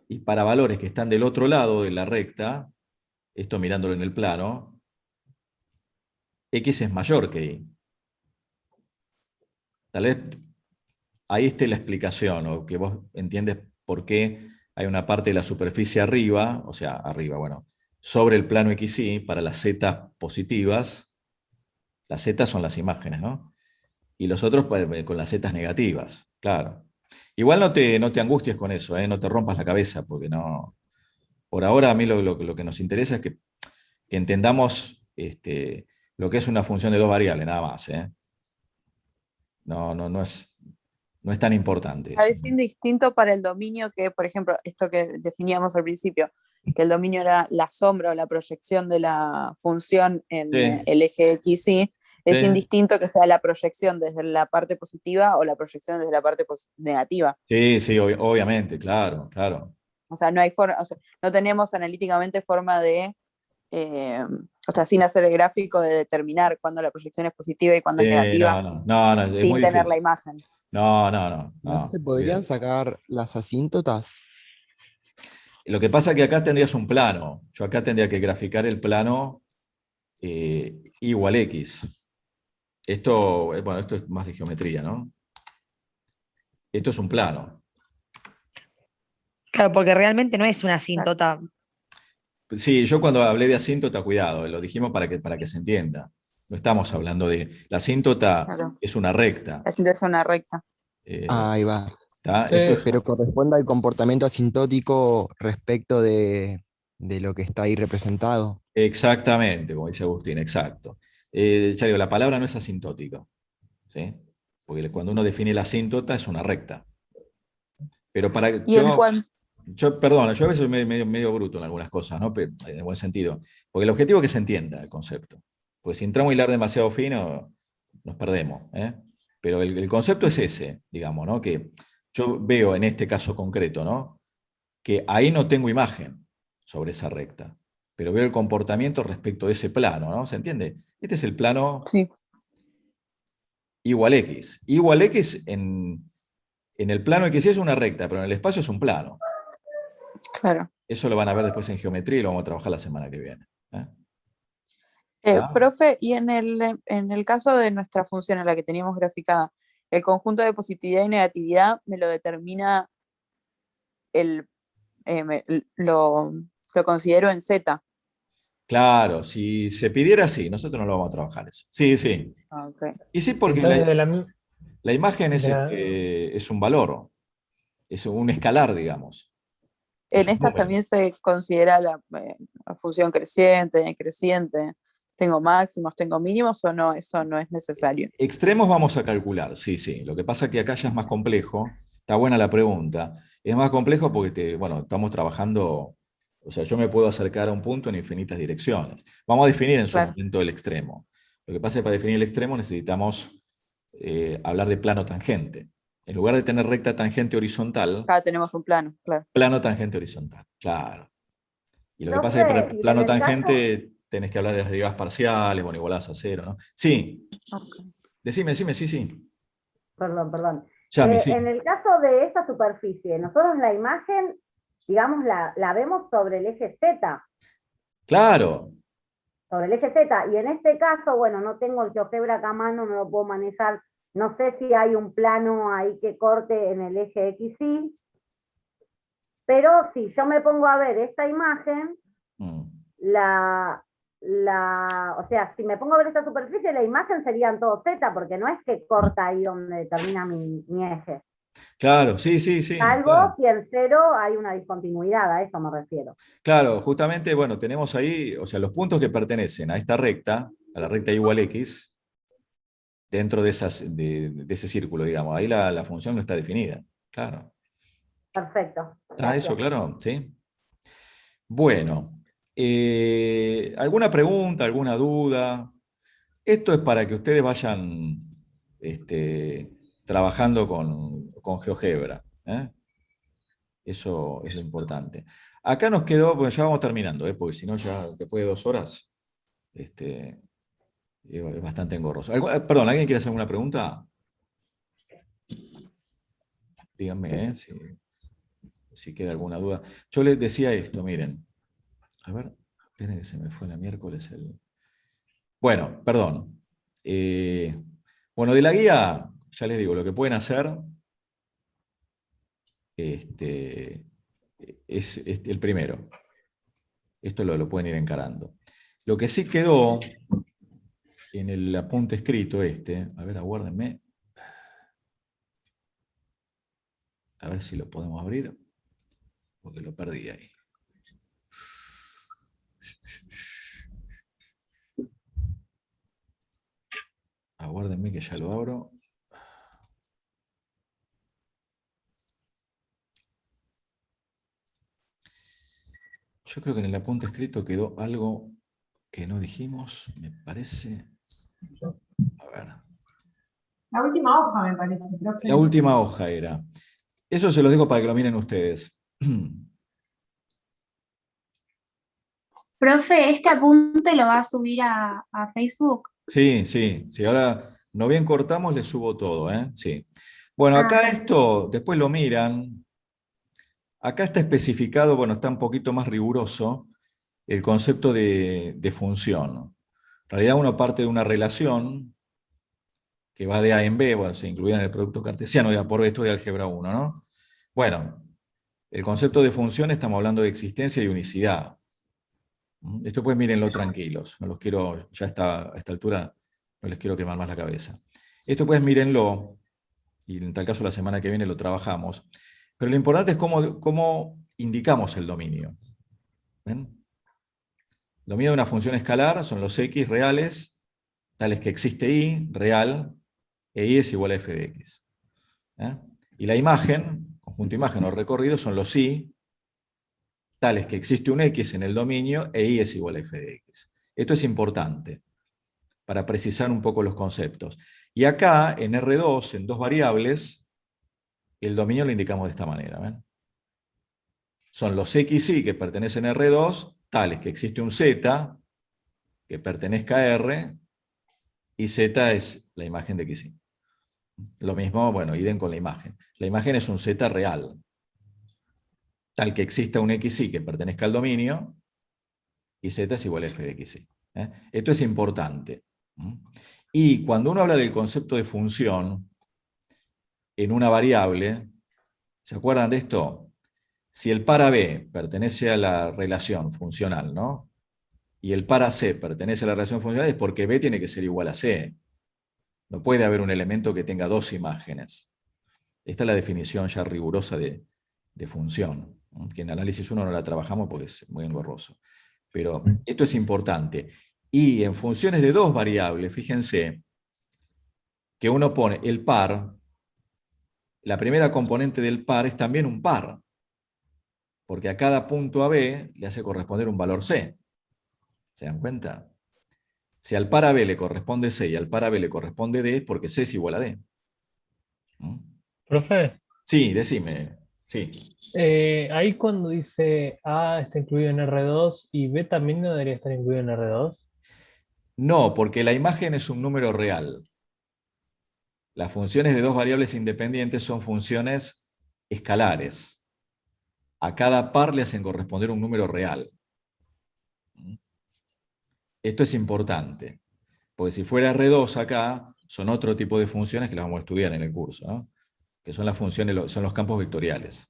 Speaker 2: Y para valores que están del otro lado de la recta, esto mirándolo en el plano, X es mayor que Y. Tal vez ahí esté la explicación, o que vos entiendes por qué hay una parte de la superficie arriba, o sea, arriba, bueno, sobre el plano XY para las Z positivas. Las Z son las imágenes, ¿no? Y los otros con las Z negativas, claro. Igual no te angusties con eso, ¿eh? No te rompas la cabeza, porque no. Por ahora a mí lo que nos interesa es que entendamos lo que es una función de dos variables, nada más, ¿eh? No es tan importante eso.
Speaker 5: Es indistinto para el dominio que, por ejemplo, esto que definíamos al principio, que el dominio era la sombra o la proyección de la función en
Speaker 2: Sí.
Speaker 5: el eje XY, es
Speaker 2: Sí.
Speaker 5: indistinto que sea la proyección desde la parte positiva o la proyección desde la parte negativa.
Speaker 2: Sí, obviamente, claro, claro.
Speaker 5: O sea, no hay forma, o sea, no tenemos analíticamente forma de, o sea, sin hacer el gráfico, de determinar cuándo la proyección es positiva y cuándo es negativa,
Speaker 2: No, es
Speaker 5: sin
Speaker 2: muy
Speaker 5: tener la
Speaker 2: difícil.
Speaker 5: imagen.
Speaker 12: ¿No se podrían
Speaker 2: olvídate.
Speaker 12: sacar las asíntotas?
Speaker 2: Lo que pasa es que acá tendrías un plano. Yo acá tendría que graficar el plano Y igual X. Esto es más de geometría, ¿no? Esto es un plano.
Speaker 9: Claro, porque realmente no es una asíntota.
Speaker 2: Sí, yo cuando hablé de asíntota, cuidado, lo dijimos para que se entienda. No estamos hablando de. La asíntota
Speaker 5: Claro.
Speaker 2: es una recta.
Speaker 5: La asíntota es una recta.
Speaker 12: Ahí va.
Speaker 2: Esto es,
Speaker 12: Pero corresponde al comportamiento asintótico respecto de lo que está ahí representado.
Speaker 2: exactamente, como dice Agustín, exacto. Ya digo, la palabra no es asintótica, ¿sí? Porque cuando uno define la asíntota es una recta. Pero para
Speaker 5: Y en cuanto.
Speaker 2: Perdona, yo a veces soy medio bruto en algunas cosas, ¿no? Pero, en buen sentido. Porque el objetivo es que se entienda el concepto. Porque si entramos a hilar demasiado fino, nos perdemos, ¿eh? Pero el concepto es ese, digamos, ¿no? Que yo veo en este caso concreto, ¿no? Que ahí no tengo imagen sobre esa recta, pero veo el comportamiento respecto de ese plano, ¿no? ¿Se entiende? Este es el plano igual X. Igual X en el plano X es una recta, pero en el espacio es un plano.
Speaker 5: Claro.
Speaker 2: Eso lo van a ver después en geometría y lo vamos a trabajar la semana que viene.
Speaker 5: Profe, y en el caso de nuestra función, a la que teníamos graficada, el conjunto de positividad y negatividad me lo determina lo considero en Z.
Speaker 2: Claro, si se pidiera así, nosotros no lo vamos a trabajar eso. Sí, sí.
Speaker 5: Okay.
Speaker 2: Y sí, porque la imagen es un valor, es un escalar, digamos.
Speaker 5: En estas también se considera la función creciente, decreciente. ¿Tengo máximos, tengo mínimos o no? Eso no es necesario.
Speaker 2: Extremos vamos a calcular, sí, sí. Lo que pasa es que acá ya es más complejo. Está buena la pregunta. Es más complejo porque, estamos trabajando, o sea, yo me puedo acercar a un punto en infinitas direcciones. Vamos a definir en su momento el extremo. Lo que pasa es que para definir el extremo necesitamos hablar de plano tangente. En lugar de tener recta tangente horizontal.
Speaker 5: Acá tenemos un plano, claro.
Speaker 2: Plano tangente horizontal, claro. Y lo que pasa es que para el plano tangente tenés que hablar de las derivadas parciales, igualadas a cero, ¿no? Sí.
Speaker 5: Okay.
Speaker 2: Decime, sí.
Speaker 1: Perdón.
Speaker 2: Yami, sí.
Speaker 1: En el caso de esta superficie, nosotros la imagen, digamos, la vemos sobre el eje Z.
Speaker 2: Claro.
Speaker 1: Sobre el eje Z. Y en este caso, bueno, no tengo el GeoGebra acá a mano, no lo puedo manejar. No sé si hay un plano ahí que corte en el eje XY. Pero si yo me pongo a ver esta imagen, o sea, si me pongo a ver esta superficie, la imagen serían todo Z, porque no es que corta ahí donde termina mi eje.
Speaker 2: Claro, sí.
Speaker 1: Salvo
Speaker 2: Claro.
Speaker 1: si en cero hay una discontinuidad, a eso me refiero.
Speaker 2: Claro, justamente, bueno, tenemos ahí, o sea, los puntos que pertenecen a esta recta, a la recta igual X, dentro de ese círculo, digamos. Ahí la función no está definida. Claro.
Speaker 1: Perfecto.
Speaker 2: ¿Está eso claro? ¿Sí? Bueno, ¿alguna pregunta, alguna duda? Esto es para que ustedes vayan trabajando con GeoGebra. Eso es lo importante. Acá nos quedó, pues ya vamos terminando, porque si no ya después de 2 horas es bastante engorroso. Perdón, ¿alguien quiere hacer alguna pregunta? Díganme, si queda alguna duda. Yo les decía esto, miren. A ver, esperen que se me fue la miércoles el... Bueno, perdón. Bueno, de la guía, ya les digo, lo que pueden hacer es el primero. Esto lo pueden ir encarando. Lo que sí quedó en el apunte escrito a ver, aguárdenme. A ver si lo podemos abrir, porque lo perdí ahí. Aguárdenme que ya lo abro. Yo creo que en el apunte escrito quedó algo que no dijimos, me parece. A ver.
Speaker 8: La última hoja, me parece. Creo que...
Speaker 2: La última hoja era. Eso se los dejo para que lo miren ustedes.
Speaker 14: Profe, ¿este apunte lo va a subir a Facebook?
Speaker 2: Sí. Ahora, no bien cortamos, les subo todo, Sí. Bueno, acá esto, después lo miran. Acá está especificado, bueno, está un poquito más riguroso, el concepto de función. En realidad uno parte de una relación que va de A en B, bueno, se incluía en el producto cartesiano, de A por B, esto de álgebra 1, ¿no? Bueno, el concepto de función estamos hablando de existencia y unicidad. Esto pues mírenlo tranquilos, no los quiero, ya a esta altura no les quiero quemar más la cabeza. Esto pues mírenlo, y en tal caso la semana que viene lo trabajamos, pero lo importante es cómo indicamos el dominio. ¿Ven? El dominio de una función escalar son los x reales, tales que existe y real, e y es igual a f de x. Y la imagen, conjunto imagen o recorrido, son los y, tales que existe un x en el dominio e y es igual a f de x. Esto es importante para precisar un poco los conceptos. Y acá, en R2, en 2 variables, el dominio lo indicamos de esta manera. ¿Ven? Son los x y que pertenecen a R2, tales que existe un z que pertenezca a R, y z es la imagen de x y. Lo mismo, bueno, idem con la imagen. La imagen es un z real, tal que exista un xy que pertenezca al dominio, y z es igual a f de xy. Esto es importante. Y cuando uno habla del concepto de función en una variable, ¿se acuerdan de esto? Si el par B pertenece a la relación funcional, ¿no? Y el par C pertenece a la relación funcional, es porque B tiene que ser igual a C. No puede haber un elemento que tenga 2 imágenes. Esta es la definición ya rigurosa de función, que en análisis 1 no la trabajamos porque es muy engorroso. Pero esto es importante. Y en funciones de 2 variables, fíjense que uno pone el par, la primera componente del par es también un par, porque a cada punto AB le hace corresponder un valor C. ¿Se dan cuenta? Si al par AB le corresponde C y al par AB le corresponde D, es porque C es igual a D.
Speaker 15: Profe.
Speaker 2: Sí, decime. Sí.
Speaker 15: Ahí cuando dice A está incluido en R2 y B también no debería estar incluido en R2.
Speaker 2: No, porque la imagen es un número real. Las funciones de dos variables independientes son funciones escalares. A cada par le hacen corresponder un número real. Esto es importante, porque si fuera R2 acá, son otro tipo de funciones que las vamos a estudiar en el curso, ¿no? Que son las funciones, son los campos vectoriales.